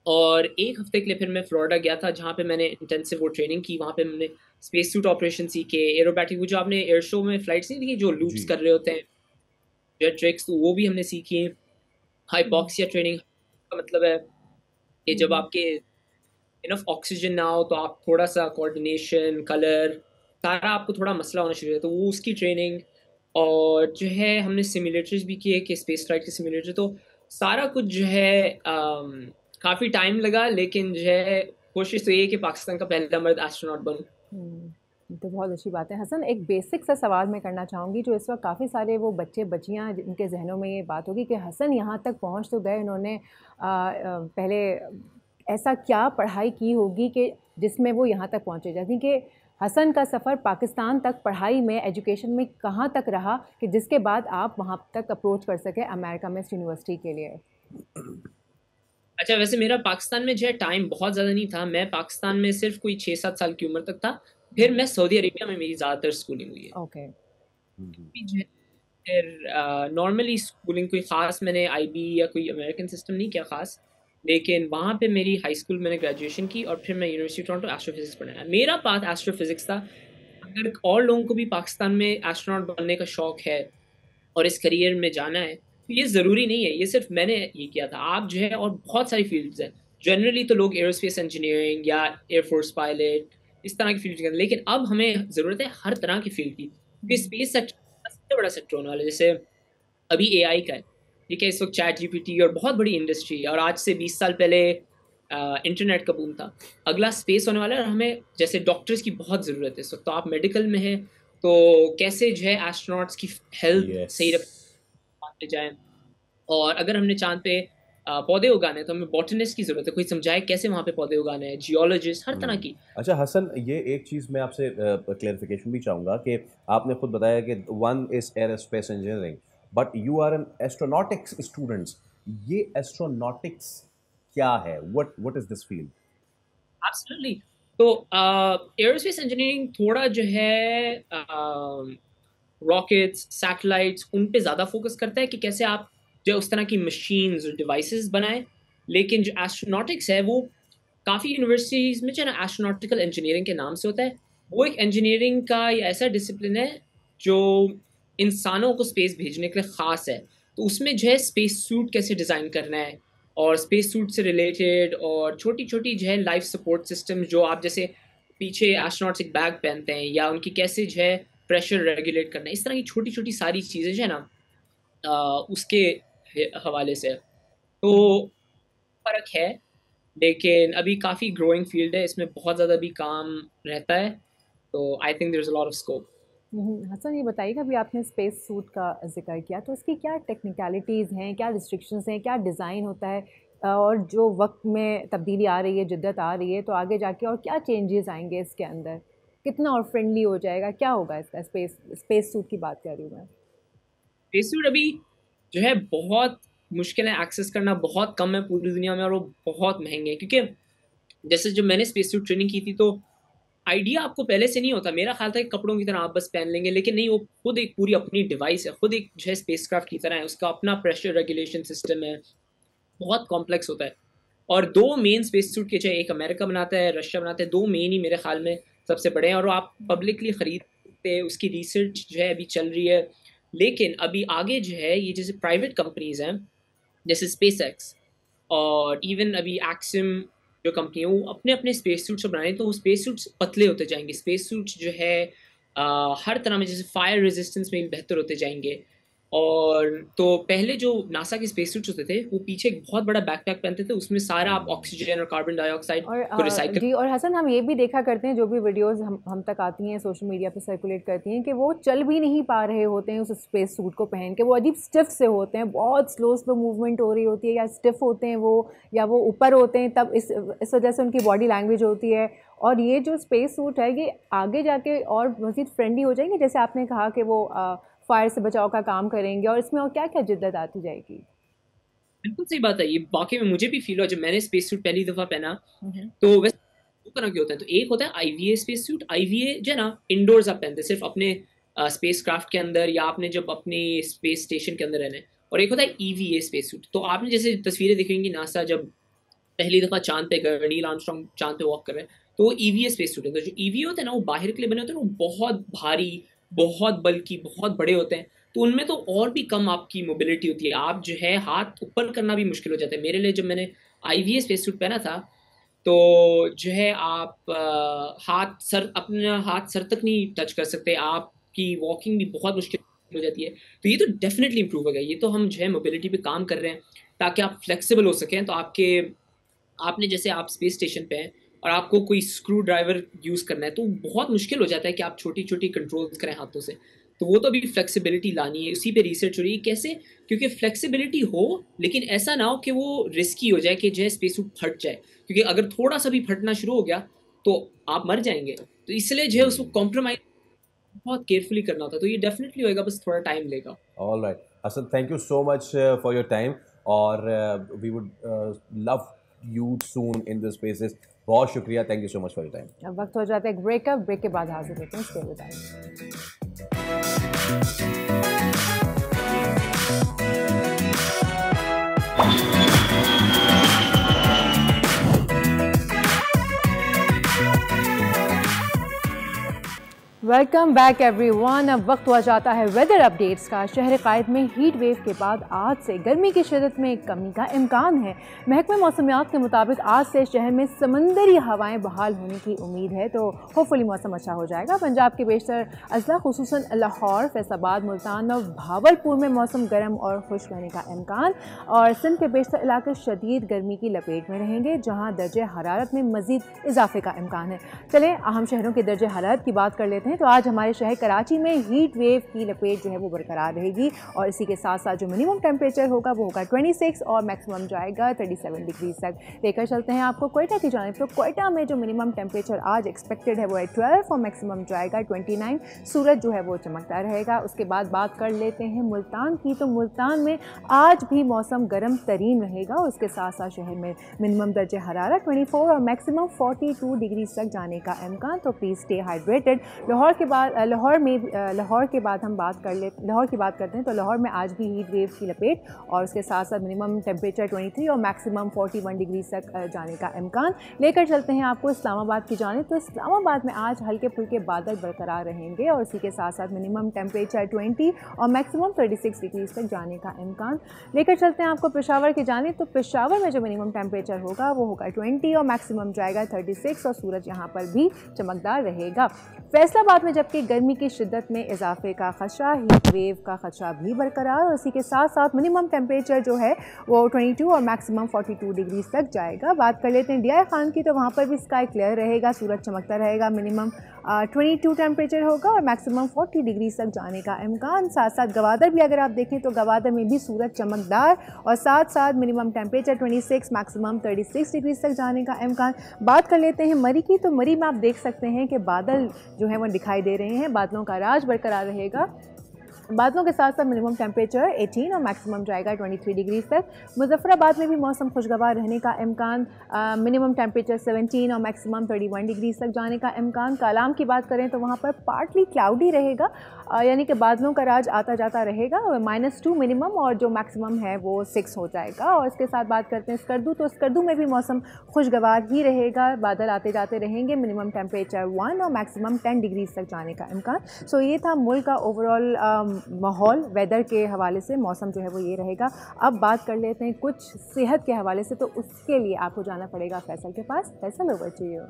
और 1 हफ्ते के लिए फिर मैं फ्लोरिडा गया था, जहाँ पे मैंने इंटेंसिव वो ट्रेनिंग की। वहाँ पे मैंने स्पेस सूट ऑपरेशन सीखे, एरोबैटिक, वो जो आपने एयर शो में फ्लाइट्स नहीं देखी जो लूप्स कर रहे होते हैं, जेट ट्रिक्स, तो वो भी हमने सीखी। हाइपॉक्सिया ट्रेनिंग का मतलब है कि जब आपके इनफ ऑक्सीजन ना हो तो आप थोड़ा सा कोऑर्डिनेशन, कलर, सारा आपको थोड़ा मसला होना शुरू है, तो वो उसकी ट्रेनिंग। और जो है हमने सिमुलेटर्स भी किए कि स्पेस फ्लाइट के सिमुलेटर। तो सारा कुछ जो है काफ़ी टाइम लगा, लेकिन जो है कोशिश तो ये है कि पाकिस्तान का पहला मर्द एस्ट्रोनॉट बनूं। तो बहुत अच्छी बात है। हसन, एक बेसिक सा सवाल मैं करना चाहूँगी, जो इस वक्त काफ़ी सारे वो बच्चे बच्चियाँ जिनके जहनों में ये बात होगी कि हसन यहाँ तक पहुँच तो गए, इन्होंने पहले ऐसा क्या पढ़ाई की होगी कि जिसमें वो यहाँ तक पहुँचे। जैसे कि हसन का सफ़र पाकिस्तान तक पढ़ाई में, एजुकेशन में कहाँ तक रहा कि जिसके बाद आप वहाँ तक अप्रोच कर सके अमेरिका में यूनिवर्सिटी के लिए? अच्छा, वैसे मेरा पाकिस्तान में जो है टाइम बहुत ज़्यादा नहीं था। मैं पाकिस्तान में सिर्फ कोई 6-7 साल की उम्र तक था। फिर मैं सऊदी अरेबिया में मेरी ज़्यादातर स्कूलिंग हुई है। ओके। अभी जो है फिर नॉर्मली स्कूलिंग कोई ख़ास मैंने आईबी या कोई अमेरिकन सिस्टम नहीं किया ख़ास, लेकिन वहाँ पे मेरी हाई स्कूल मैंने ग्रेजुएशन की और फिर मैं यूनिवर्सिटी टोरंटो एस्ट्रोफिज़िक्स पढ़ा है। मेरा पाथ एस्ट्रोफिज़िक्स था। अगर और लोगों को भी पाकिस्तान में एस्ट्रोनॉट बनने का शौक है और इस करियर में जाना है, तो ये ज़रूरी नहीं है, ये सिर्फ मैंने ये किया था। आप जो है और बहुत सारी फ़ील्ड्स हैं। जनरली तो लोग एयरोस्पेस इंजीनियरिंग या एयरफोर्स पायलट इस तरह की फ़ील्ड करते हैं, लेकिन अब हमें ज़रूरत है हर तरह की फ़ील्ड की, क्योंकि स्पेस सेक्टर सबसे बड़ा सेक्टर होने वाला है। जैसे अभी एआई का है, ठीक है, इस वक्त चैट जीपीटी और बहुत बड़ी इंडस्ट्री है, और आज से 20 साल पहले इंटरनेट का बूम था। अगला स्पेस होने वाला है और हमें जैसे डॉक्टर्स की बहुत ज़रूरत है इस वक्त। तो आप मेडिकल में हैं, तो कैसे जो है एस्ट्रोनॉट्स की हेल्थ सही रखते जाएं, और अगर हमने चांद पे पौधे उगाने हैं तो हमें बॉटनिस्ट की ज़रूरत है, कोई समझाए कैसे वहाँ पे पौधे उगाने हैं, जियोलॉजिस्ट, हर तरह की। अच्छा हसन, ये एक चीज़ मैं आपसे क्लेरिफिकेशन भी चाहूँगा कि आपने खुद बताया कि one is aerospace engineering but you are an astronautics students. ये एस्ट्रोनॉटिक्स क्या है? What is this field? Absolutely. तो एयरोस्पेस इंजीनियरिंग थोड़ा जो है रॉकेट्स, सैटेलाइट्स, उन पे ज़्यादा फोकस करता है कि कैसे आप जो उस तरह की मशीन्स और डिवाइसेस बनाएं। लेकिन जो एस्ट्रोनॉटिक्स है वो काफ़ी यूनिवर्सिटीज़ में जो है ना एस्ट्रोनॉटिकल इंजीनियरिंग के नाम से होता है। वो एक इंजीनियरिंग का या ऐसा डिसिप्लिन है जो इंसानों को स्पेस भेजने के लिए ख़ास है। तो उसमें जो है स्पेस सूट कैसे डिज़ाइन करना है, और स्पेस सूट से रिलेटेड और छोटी-छोटी जो है लाइफ सपोर्ट सिस्टम, जो आप जैसे पीछे एस्ट्रोनॉट्स एक बैग पहनते हैं, या उनकी कैसे जो है प्रेशर रेगुलेट करना है, इस तरह की छोटी-छोटी सारी चीज़ें जो है ना उसके हवाले से। तो फ़र्क है, लेकिन अभी काफ़ी ग्रोइंग फील्ड है, इसमें बहुत ज़्यादा भी काम रहता है, तो I think there is a lot of scope. Hasan, ये बताइएगा, अभी आपने स्पेस सूट का ज़िक्र किया, तो इसकी क्या टेक्निकलिटीज़ हैं, क्या रिस्ट्रिक्शंस हैं, क्या डिज़ाइन होता है, और जो वक्त में तब्दीली आ रही है, जिद्दत आ रही है, तो आगे जाके और क्या चेंजेस आएंगे इसके अंदर, कितना और फ्रेंडली हो जाएगा, क्या होगा इसका? स्पेस सूट की बात कर रही हूँ मैं। स्पेस सूट अभी जो है बहुत मुश्किल है एक्सेस करना, बहुत कम है पूरी दुनिया में, और वो बहुत महंगे हैं, क्योंकि जैसे जब मैंने स्पेस सूट ट्रेनिंग की थी तो आइडिया आपको पहले से नहीं होता। मेरा ख्याल था कि कपड़ों की तरह आप बस पहन लेंगे, लेकिन नहीं, वो खुद एक पूरी अपनी डिवाइस है, खुद एक जो है स्पेसक्राफ्ट की तरह है, उसका अपना प्रेशर रेगुलेशन सिस्टम है, बहुत कॉम्प्लेक्स होता है। और दो मेन स्पेस सूट के, चाहे एक अमेरिका बनाता है, रशिया बनाता है, दो मेन ही मेरे ख्याल में सबसे बड़े हैं, और वो आप पब्लिकली खरीदते हैं, उसकी रिसर्च जो है अभी चल रही है। लेकिन अभी आगे जो है ये जैसे प्राइवेट कंपनीज हैं जैसे स्पेस एक्स, और इवन अभी एक्सिम जो कंपनी है, वो अपने अपने स्पेस सूट्स बना रहे हैं, तो वो स्पेस सूट्स पतले होते जाएंगे। स्पेस सूट्स जो है हर तरह में, जैसे फायर रेजिस्टेंस में भी बेहतर होते जाएंगे। और तो पहले जो नासा के स्पेस सूट्स होते थे, वो पीछे एक बहुत बड़ा बैकपैक पहनते थे, उसमें सारा आप ऑक्सीजन और कार्बन डाइऑक्साइड को रिसाइकल। जी, और हसन, हम ये भी देखा करते हैं, जो भी वीडियोस हम तक आती हैं, सोशल मीडिया पे सर्कुलेट करती हैं, कि वो चल भी नहीं पा रहे होते हैं उस स्पेस सूट को पहन के, वो अजीब स्टिफ से होते हैं, बहुत स्लो मूवमेंट हो रही होती है, या स्टिफ होते हैं वो, या वो ऊपर होते हैं, तब इस वजह से उनकी बॉडी लैंग्वेज होती है। और ये जो स्पेस सूट है, ये आगे जाके और मज़ीद फ्रेंडली हो जाएंगे, जैसे आपने कहा कि वो फायर से बचाव का काम करेंगे, और इसमें और क्या क्या जिद्दत आती जाएगी? बिल्कुल सही बात है, ये वाकई में मुझे भी फील हुआ जब मैंने स्पेस सूट पहली दफ़ा पहना। तो वैसे दो तरह के होते हैं, तो एक होता है आईवीए स्पेस सूट। आईवीए जो है ना, इंडोर्स आप पहनते हैं सिर्फ अपने स्पेस क्राफ्ट के अंदर, या आपने जब अपने स्पेस स्टेशन के अंदर रहना है। और एक होता है ईवीए स्पेस सूट। तो आपने जैसे तस्वीरें देखेंगी, नासा जब पहली दफ़ा चांद पे गए, नील आर्मस्ट्रांग चांद पे वॉक कर रहे हैं, तो वो ईवीए स्पेस सूट है। तो जो ईवीए होते हैं ना, वो बाहर के लिए बने होते हैं, वो बहुत भारी, बहुत बल्कि, बहुत बड़े होते हैं। तो उनमें तो और भी कम आपकी मोबिलिटी होती है, आप जो है हाथ ऊपर करना भी मुश्किल हो जाता है। मेरे लिए जब मैंने आईवीए स्पेस सूट पहना था, तो जो है आप अपना हाथ सर तक नहीं टच कर सकते, आपकी वॉकिंग भी बहुत मुश्किल हो जाती है। तो ये तो डेफिनेटली इंप्रूव होगा। ये तो हम जो है मोबिलिटी पे काम कर रहे हैं ताकि आप फ्लेक्सिबल हो सकें। तो आपने जैसे आप स्पेस स्टेशन पे हैं, और आपको कोई स्क्रू ड्राइवर यूज़ करना है, तो बहुत मुश्किल हो जाता है कि आप छोटी छोटी कंट्रोल्स करें हाथों से। तो वो तो अभी फ्लेक्सिबिलिटी लानी है, उसी पे रिसर्च हो रही है कैसे, क्योंकि फ्लेक्सिबिलिटी हो लेकिन ऐसा ना हो कि वो रिस्की हो जाए कि जो है स्पेस सूट फट जाए, क्योंकि अगर थोड़ा सा भी फटना शुरू हो गया तो आप मर जाएंगे। तो इसलिए जो है उसको कॉम्प्रोमाइज बहुत केयरफुली करना होता है। तो ये डेफिनेटली होएगा, बस थोड़ा टाइम लेगा। All right Hasan, thank you so much for your time, और we would love you soon in this spaces. बहुत शुक्रिया, thank you so much for your time. अब वक्त हो जाता है एक ब्रेक के बाद हाजिर होते हैं। Stay with us. Welcome back everyone. अब वक्त हुआ जाता है वेदर अपडेट्स का। शहर कायद में हीट वेव के बाद आज से गर्मी की शिद्दत में कमी का इम्कान है। महकमे मौसमियात के मुताबिक आज से शहर में समंदरी हवाएं बहाल होने की उम्मीद है, तो होपफुली मौसम अच्छा हो जाएगा। पंजाब के बेशतर अजला खुसूसन लाहौर, फैसलाबाद, मुल्तान और भावलपुर में मौसम गर्म और खुश्क रहने का इम्कान, और सिंध के बेशतर इलाके शदीद गर्मी की लपेट में रहेंगे, जहाँ दर्जे हरारत में मजीद इजाफे का इम्कान है। चलें अहम शहरों के दर्जे हरारत की बात कर लेते हैं। तो आज हमारे शहर कराची में हीट वेव की लपेट जो है वो बरकरार रहेगी, और इसी के साथ साथ जो मिनिमम टेम्परेचर होगा वो होगा 26 और मैक्सिमम जाएगा 37 डिग्री तक। लेकर चलते हैं आपको क्वेटा की जानिब। तो क्वेटा में जो मिनिमम टेम्परेचर आज एक्सपेक्टेड है वो है 12 और मैक्सिमम जाएगा 29। सूरज जो है वो चमकता रहेगा। उसके बाद बात कर लेते हैं मुल्तान की। तो मुल्तान में आज भी मौसम गर्म तरीन रहेगा, और उसके साथ साथ शहर में मिनिमम दर्जे हरारत 24 और मैक्सिमम 42 डिग्री तक जाने का इम्कान। तो प्लीज़ स्टे हाइड्रेटेड। लाहौर के बाद हम बात कर ले लाहौर की बात करते हैं। तो लाहौर में आज भी हीट वेव की लपेट, और उसके साथ साथ मिनिमम टेम्परेचर 23 और मैक्सिमम 41 डिग्री तक जाने का इम्कान। लेकर चलते हैं आपको इस्लामाबाद की जानिब। तो इस्लामाबाद में आज हल्के फुल्के बादल बरकरार रहेंगे, और इसी के साथ साथ मिनिमम टेम्परेचर 20 और मैक्सिमम 36 डिग्री तक जाने का इम्कान। लेकर चलते हैं आपको पेशावर की जानिब। तो पेशावर में जो मिनिमम टेम्परेचर होगा वो होगा 20 और मैक्सिमम जाएगा 36, और सूरज यहाँ पर भी चमकदार रहेगा। फैसलाबाद में जबकि गर्मी की शिद्दत में इजाफे का खतरा, हीट वेव का खतरा भी बरकरार, और इसी के साथ साथ मिनिमम टेम्परेचर जो है वो 22 और मैक्सिमम 42 डिग्री तक जाएगा। बात कर लेते हैं डिया खान की। तो वहाँ पर भी स्काई क्लियर रहेगा, सूरज चमकता रहेगा। मिनिमम 22 टेम्परेचर होगा और मैक्सिमम 40 डिग्री तक जाने का इम्कान। साथ साथ गवादर भी अगर आप देखें तो गवादर में भी सूरज चमकदार, और साथ साथ मिनिमम टेम्परेचर 26, मैक्सिमम 36 डिग्री तक जाने का इम्कान। बात कर लेते हैं मरी की। तो मरी में आप देख सकते हैं कि बादल जो है वो दिखाई दे रहे हैं, बादलों का राज बरकरार रहेगा। बादलों के साथ साथ मिनिमम टेम्परेचर 18 और मैक्सिमम जाएगा 23 डिग्री तक। मुजफ्फराबाद में भी मौसम खुशगवार रहने का इम्कान, मिनिमम टेम्परेचर 17 और मैक्सिमम 31 डिग्री तक जाने का इम्कान। कालाम की बात करें तो वहाँ पर पार्टली क्लाउडी रहेगा, यानी कि बादलों का राज आता जाता रहेगा। -2 मिनिमम और जो मैक्सिमम है वो 6 हो जाएगा। और इसके साथ बात करते हैं स्कर्दू। तो स्कर्दू में भी मौसम खुशगवार ही रहेगा, बादल आते जाते रहेंगे। मिनिमम टेम्परेचर 1 और मैक्सिमम 10 डिग्री तक जाने का इम्कान। सो ये था मुल्क का ओवरऑल माहौल वेदर के हवाले से। मौसम जो है वो ये रहेगा। अब बात कर लेते हैं कुछ सेहत के हवाले से। तो उसके लिए आपको जाना पड़ेगा फैसल के पास। Faisal, over to you.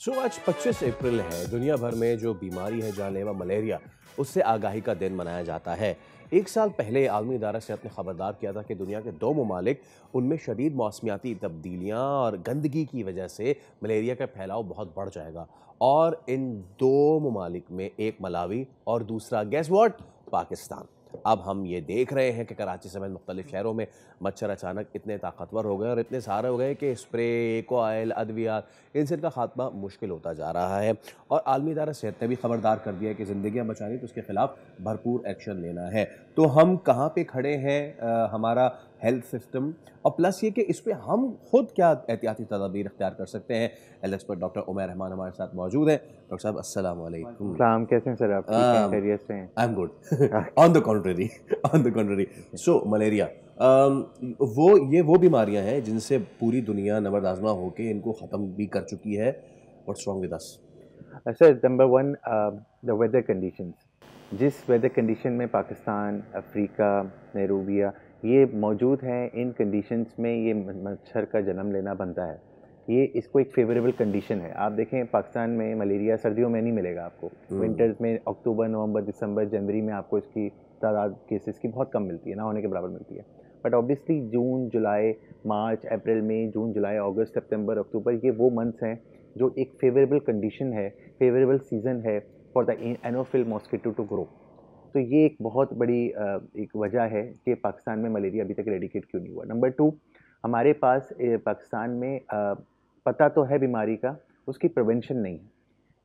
So आज 25 अप्रैल है। दुनिया भर में जो बीमारी है जानलेवा मलेरिया, उससे आगाही का दिन मनाया जाता है। एक साल पहले आलमी इदारा सेहत ने खबरदार किया था कि दुनिया के 2 ममालिक, उनमें शदीद मौसमियाती तब्दीलियाँ और गंदगी की वजह से मलेरिया का फैलाव बहुत बढ़ जाएगा। और इन 2 ममालिक में एक मलावी और दूसरा गैस व्हाट, पाकिस्तान। अब हम ये देख रहे हैं कि कराची समेत मुख्तलिफ शहरों में मच्छर अचानक इतने ताकतवर हो गए और इतने सारे हो गए कि स्प्रे, कोयल, अद्वियात, इनसे इनका खात्मा मुश्किल होता जा रहा है। और आलमी इदारा सेहत ने भी खबरदार कर दिया है कि ज़िंदगियाँ बचानी तो उसके खिलाफ भरपूर एक्शन लेना है। तो हम कहाँ पे खड़े हैं, हमारा हेल्थ सिस्टम, और प्लस ये कि इस पर हम खुद क्या एहतियाती तदाबीर इख्तियार कर सकते हैं। Health expert doctor Umair Rahman हमारे साथ मौजूद हैं। डॉक्टर साहब अस्सलाम वालेकुम। सलाम, कैसे हैं सर आप? खैरियत से हैं? I am good on the contrary. So malaria, वो बीमारियां हैं जिनसे पूरी दुनिया नबर्द आज़मा होकर इनको ख़त्म भी कर चुकी है। What's wrong with us? Sir, number 1 the weather conditions. जिस वेदर कंडीशन में पाकिस्तान, अफ्रीका, नैरोबिया ये मौजूद हैं, इन कंडीशंस में ये मच्छर का जन्म लेना बनता है। ये इसको एक फेवरेबल कंडीशन है। आप देखें पाकिस्तान में मलेरिया सर्दियों में नहीं मिलेगा आपको। विंटर्स में अक्टूबर, नवंबर, दिसंबर, जनवरी में आपको इसकी तादाद केसेस की बहुत कम मिलती है, ना होने के बराबर मिलती है। बट ऑब्वियसली जून, जुलाई, मार्च, अप्रैल, मई, जून, जुलाई, अगस्त, सितंबर, अक्टूबर, ये वो मंथ्स हैं जो एक फेवरेबल कंडीशन है, फेवरेबल सीज़न है for the anopheles mosquito to grow. तो ये एक बहुत बड़ी एक वजह है कि पाकिस्तान में मलेरिया अभी तक रेडिकेट क्यों नहीं हुआ। नंबर 2, हमारे पास पाकिस्तान में पता तो है बीमारी का, उसकी प्रिवेंशन नहीं है।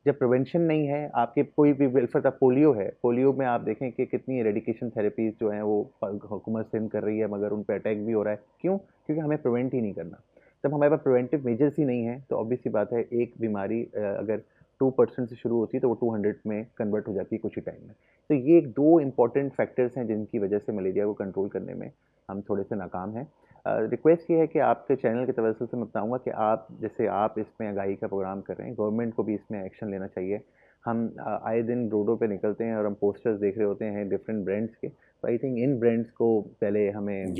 जब प्रिवेंशन नहीं है, आपके कोई भी वेलफेयर, पोलियो है, पोलियो में आप देखें कि कितनी एरेडिकेशन थेरेपीज जो हैं वो हुकूमत सिंध कर रही है, मगर उन पर अटैक भी हो रहा है। क्यों? क्योंकि हमें प्रिवेंट ही नहीं करना। जब हमारे पास प्रिवेंटिव मेजर्स ही नहीं है तो ऑब्वियस सी बात है, एक बीमारी अगर 2% से शुरू होती है तो वो 200 में कन्वर्ट हो जाती है कुछ ही टाइम में। तो ये एक 2 इंपॉर्टेंट फैक्टर्स हैं जिनकी वजह से मलेरिया को कंट्रोल करने में हम थोड़े से नाकाम हैं। रिक्वेस्ट ये है कि आपके चैनल के तवज्जुह से मैं बताऊंगा कि आप जैसे आप इसमें आगाही का प्रोग्राम कर रहे हैं, गवर्नमेंट को भी इसमें एक्शन लेना चाहिए। हम आए दिन रोडों पे निकलते हैं और हम पोस्टर्स देख रहे होते हैं डिफरेंट ब्रांड्स के, तो आई थिंक इन ब्रांड्स को पहले हमें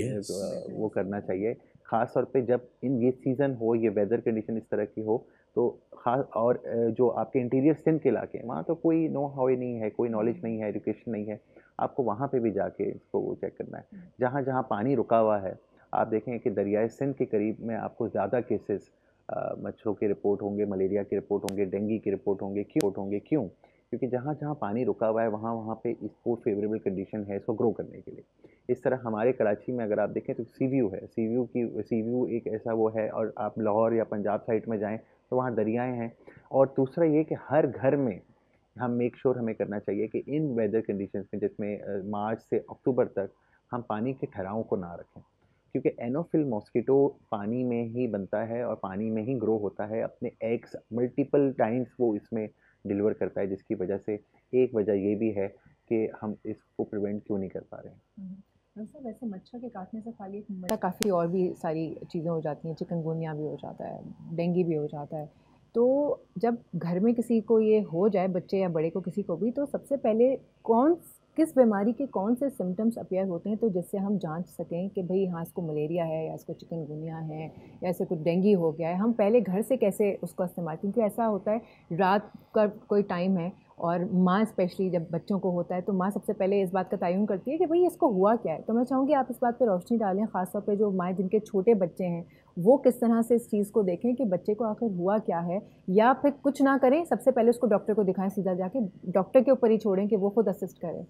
वो करना चाहिए, ख़ास तौर पे जब ये सीज़न हो, ये वेदर कंडीशन इस तरह की हो, तो ख़ास और जो आपके इंटीरियर सिंध के इलाके हैं वहाँ तो कोई नो हाउ नहीं है, कोई नॉलेज नहीं है, एजुकेशन नहीं है, आपको वहाँ पे भी जाके इसको वो चेक करना है। जहाँ जहाँ पानी रुका हुआ है, आप देखें कि दरियाए सिंध के करीब में आपको ज़्यादा केसेस मच्छरों की रिपोर्ट होंगे, मलेरिया की रिपोर्ट होंगे, डेंगू की रिपोर्ट होंगे। क्यों? क्योंकि जहाँ जहाँ पानी रुका हुआ है वहाँ पे इसको फेवरेबल कंडीशन है इसको ग्रो करने के लिए। इस तरह हमारे कराची में अगर आप देखें तो सी व्यू है, सी व्यू एक ऐसा वो है, और आप लाहौर या पंजाब साइड में जाएँ तो वहाँ दरियाएँ हैं। और दूसरा ये कि हर घर में हम मेक श्योर हमें करना चाहिए कि इन वेदर कंडीशंस में, जिसमें मार्च से अक्टूबर तक, हम पानी के ठहराव को ना रखें, क्योंकि एनोफिल मॉस्किटो पानी में ही बनता है और पानी में ही ग्रो होता है। अपने एग्स मल्टीपल टाइम्स वो इसमें डिलीवर करता है, जिसकी वजह से एक वजह ये भी है कि हम इसको प्रिवेंट क्यों नहीं कर पा रहे हैं। वैसे वैसे मच्छर के काटने से खाली एक काफ़ी और भी सारी चीज़ें हो जाती हैं, चिकनगुनिया भी हो जाता है, डेंगू भी हो जाता है। तो जब घर में किसी को ये हो जाए, बच्चे या बड़े को किसी को भी, तो सबसे पहले किस बीमारी के कौन से सिम्टम्स अपीयर होते हैं, तो जिससे हम जांच सकें कि भाई हाँ इसको मलेरिया है या इसको चिकनगुनिया है या ऐसे कुछ डेंगू हो गया है। हम पहले घर से कैसे उसको इस्तेमाल, क्योंकि ऐसा होता है रात का कोई टाइम है और माँ स्पेशली जब बच्चों को होता है तो माँ सबसे पहले इस बात का तयन करती है कि भाई इसको हुआ क्या है। तो मैं चाहूँगी आप इस बात पे रोशनी डालें, ख़ासतौर पे जो माँ जिनके छोटे बच्चे हैं वो किस तरह से इस चीज़ को देखें कि बच्चे को आखिर हुआ क्या है, या फिर कुछ ना करें, सबसे पहले उसको डॉक्टर को दिखाएं, सीधा जाके डॉक्टर के ऊपर ही छोड़ें कि वो खुद असिस्ट करें।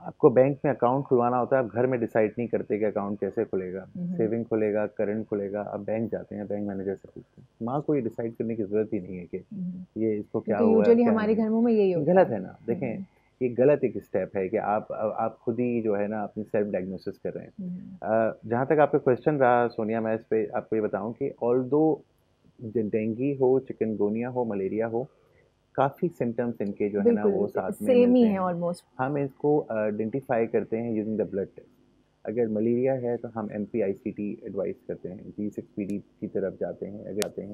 आपको बैंक में अकाउंट खुलवाना होता है, आप घर में डिसाइड नहीं करते कि अकाउंट कैसे खुलेगा, सेविंग खुलेगा, करंट खुलेगा, आप बैंक जाते हैं, बैंक मैनेजर से पूछते हैं। माँ को ये डिसाइड करने की ज़रूरत ही नहीं है कि ये इसको क्या हुआ है, यूजुअली क्या हमारे घरों में यही होता है। गलत है ना। देखें, ये गलत एक स्टेप है कि आप खुद ही जो है ना अपनी सेल्फ डायग्नोसिस कर रहे हैं। जहाँ तक आपका क्वेश्चन रहा सोनिया, मैं इस पे आपको ये बताऊँ कि ऑल्दो डेंगू हो, चिकनगुनिया हो, मलेरिया हो, काफ़ी सिम्टम्स इनके जो है ना वो साथ में सेम ही मिलते है हैं। ऑलमोस्ट। हम इसको आइडेंटिफाई करते हैं यूजिंग द ब्लड टेस्ट। अगर मलेरिया है तो हम MPICT एडवाइस करते हैं, G6PD की तरफ जाते हैं।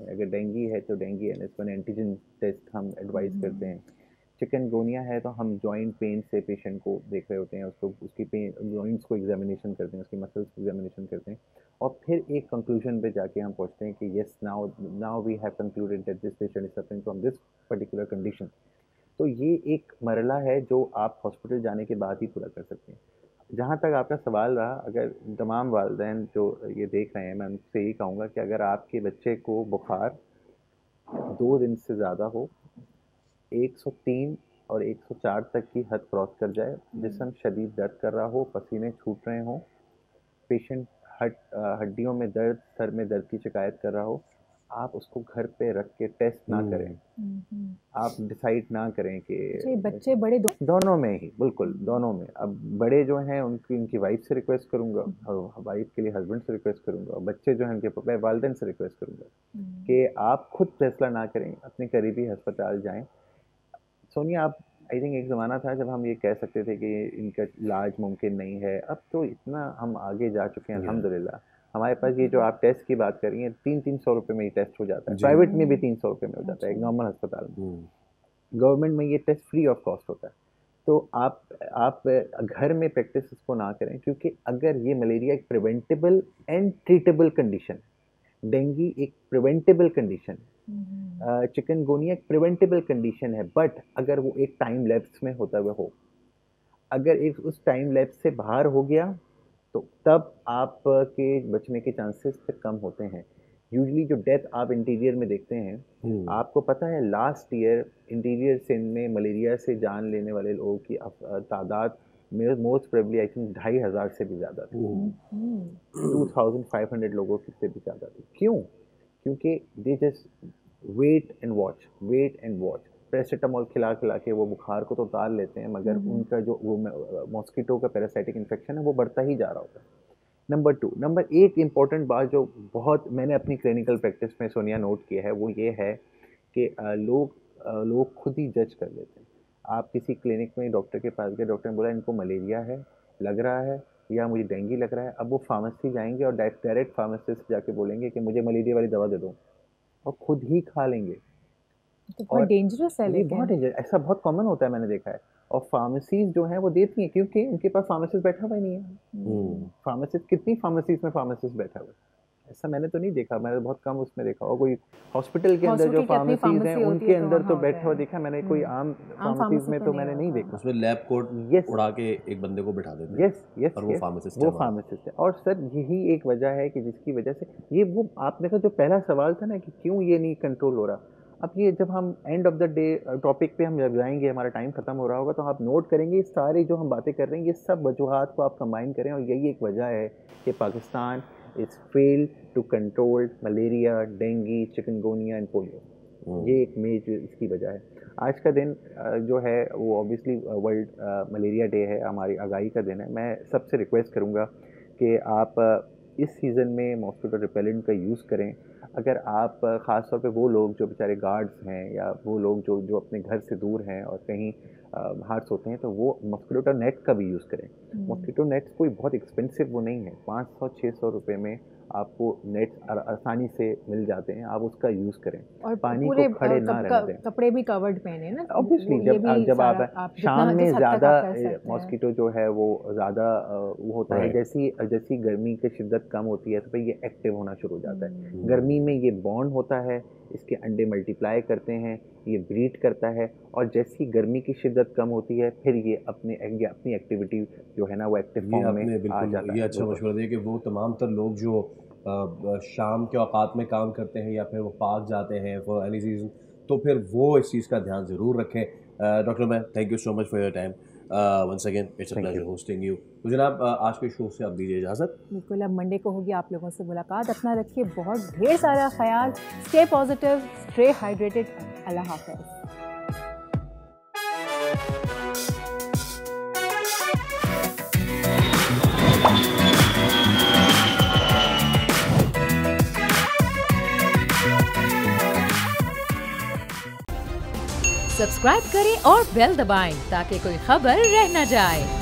अगर डेंगू है तो डेंगू NS1 एंटीजन टेस्ट हम एडवाइस करते हैं। चिकनगुनिया है तो हम जॉइंट पेन से पेशेंट को देख रहे होते हैं, उसकी पेन जॉइंट्स को एग्जामिनेशन करते हैं, उसकी मसल्स को एग्जामिनेशन करते हैं, और फिर एक कंक्लूजन पे जाके हम पहुंचते हैं कि yes now we have concluded that this patient is suffering from this particular condition. तो ये एक मरला है जो आप हॉस्पिटल जाने के बाद ही पूरा कर सकते हैं। जहाँ तक आपका सवाल रहा, अगर तमाम वालिदैन जो ये देख रहे हैं, मैं उनसे यही कहूँगा कि अगर आपके बच्चे को बुखार 2 दिन से ज़्यादा हो, 103 और 104 तक की हद क्रॉस कर जाए, जिस्म शदीद दर्द कर रहा हो, पसीने छूट रहे हों, पेशेंट हड्डियों में दर्द, सर में दर्द की शिकायत कर रहा हो, आप उसको घर पे रख के टेस्ट ना करें। आप डिसाइड ना करें कि बच्चे बड़े दोनों में ही, बिल्कुल दोनों में। अब बड़े जो हैं उनकी वाइफ से रिक्वेस्ट करूंगा, और वाइफ के लिए हस्बैंड से रिक्वेस्ट करूंगा, और बच्चे जो हैं उनके वालिदैन से रिक्वेस्ट करूंगा कि आप खुद फैसला ना करें, अपने करीबी अस्पताल जाएं। सोनिया, आप आई थिंक एक ज़माना था जब हम ये कह सकते थे कि इनका इलाज मुमकिन नहीं है। अब तो इतना हम आगे जा चुके हैं अल्हम्दुलिल्लाह। हमारे पास ये जो आप टेस्ट की बात कर रही हैं, 300 रुपये में ये टेस्ट हो जाता है, प्राइवेट में भी 300 रुपये में हो जाता है, एक नॉर्मल अस्पताल में। गवर्नमेंट में ये टेस्ट फ्री ऑफ कॉस्ट होता है। तो आप घर में प्रैक्टिस इसको ना करें, क्योंकि अगर ये मलेरिया एक preventable and treatable condition, dengue एक प्रिवेंटेबल कंडीशन, चिकनगुनिया एक प्रिवेंटेबल कंडीशन है, बट अगर वो एक टाइम लैप्स में होता हुआ हो, अगर एक उस टाइम लैप्स से बाहर हो गया तो तब आप के बचने के चांसेस फिर कम होते हैं। यूजली जो डेथ आप इंटीरियर में देखते हैं, आपको पता है लास्ट ईयर इंटीरियर सिंध में मलेरिया से जान लेने वाले लोगों की तादाद में मोस्ट प्रोबेबली आई थिंक 2500 से भी ज़्यादा थी। 2500 लोगों से भी ज़्यादा थी। क्यों? क्योंकि they just wait and watch. Paracetamol खिला के वो बुखार को तो उतार लेते हैं, मगर उनका जो वो मॉस्किटो का पैरासाइटिक इन्फेक्शन है वो बढ़ता ही जा रहा होता है। नंबर एक इम्पॉर्टेंट बात जो बहुत मैंने अपनी क्लिनिकल प्रैक्टिस में सोनिया नोट किया है वो ये है कि लोग खुद ही जज कर लेते हैं। आप किसी क्लिनिक में डॉक्टर के पास गए, डॉक्टर ने बोला इनको मलेरिया है लग रहा है या मुझे डेंगू लग रहा है, अब वो फार्मेसी जाएंगे और डायरेक्ट फार्मासिस्ट जाके बोलेंगे कि मुझे मलेरिया वाली दवा दे दो और खुद ही खा लेंगे। तो बहुत डेंजरस है। लेकिन बहुत डेंजरस, ऐसा बहुत कॉमन होता है, मैंने देखा है। और फार्मेसीज जो हैं वो देती हैं क्योंकि उनके पास फार्मासिस्ट बैठा हुआ ही नहीं है। फार्मासिस्ट कितनी फार्मेसीज में फार्मासिस्ट बैठा हुआ है, ऐसा मैंने तो नहीं देखा, मैंने बहुत कम उसमें देखा। और कोई हॉस्पिटल के अंदर जो फार्मेसीज हैं उनके अंदर तो बैठा हुआ देखा मैंने, कोई आम फार्मेसीज में तो मैंने नहीं देखा। उसमें लैब कोट उड़ा के एक बंदे को बिठा देते हैं। यस और वो फार्मासिस्ट है। और सर यही एक वजह है कि जिसकी वजह से ये वो आपने कहा जो पहला सवाल था ना कि क्यों ये नहीं कंट्रोल हो रहा, अब ये जब हम end of the day topic पे हम जब जाएंगे, हमारा टाइम खत्म हो रहा होगा, तो आप नोट करेंगे सारी जो हम बातें कर रहे हैं ये सब वजूहात को आप कंबाइन करें और यही एक वजह है कि Pakistan is failed to control malaria, dengue, chikungunya and polio. ये एक मेजर इसकी वजह है। आज का दिन जो है वो ऑब्वियसली वर्ल्ड मलेरिया डे है, हमारी आगाही का दिन है। मैं सबसे रिक्वेस्ट करूँगा कि आप इस सीज़न में मॉस्किटो रिपेलेंट का यूज़ करें। अगर आप ख़ास तौर पे वो लोग जो बेचारे गार्ड्स हैं या वो लोग जो अपने घर से दूर हैं और कहीं बाहर सोते हैं, तो वो मॉस्किटो नेट का भी यूज़ करें। मॉस्किटो नेट्स कोई बहुत एक्सपेंसिव वो नहीं है, 500-600 रुपये में आपको नेट्स आसानी से मिल जाते हैं, आप उसका यूज़ करें और पानी को खड़े ना रहने दें। कपड़े भी कवर्ड पहने ना, ऑब्वियसली जब आप शाम में ज़्यादा मॉस्किटो जो है वो ज़्यादा वो होता है, जैसी गर्मी की शिद्दत कम होती है तो फिर ये एक्टिव होना शुरू हो जाता है। गर्मी में ये बॉन्ड होता है, इसके अंडे मल्टीप्लाई करते हैं, ये ब्रीड करता है, और जैसी गर्मी की शिद्दत कम होती है फिर ये अपनी एक्टिविटी जो है ना वो एक्टिव फॉर्म में आ जाता है। ये अच्छा मशवरा दिया कि वो तमाम तर लोग जो शाम के औकात में काम करते हैं या फिर वो पार्क जाते हैं फॉर एनी सीजन, तो फिर वो इस चीज़ का ध्यान ज़रूर रखें। Doctor ma'am, thank you so much for your time. Once again it's a pleasure hosting you. तो जनाब आज के शो से आप दीजिए इजाज़त। बिल्कुल, अब मंडे को होगी आप लोगों से मुलाकात। अपना रखिए बहुत ढेर सारा ख्याल, स्टे पॉजिटिव, स्टे हाइड्रेटेड। अल्लाह हाफ़िज़। सब्सक्राइब करें और बेल दबाएं ताकि कोई खबर रह न जाए।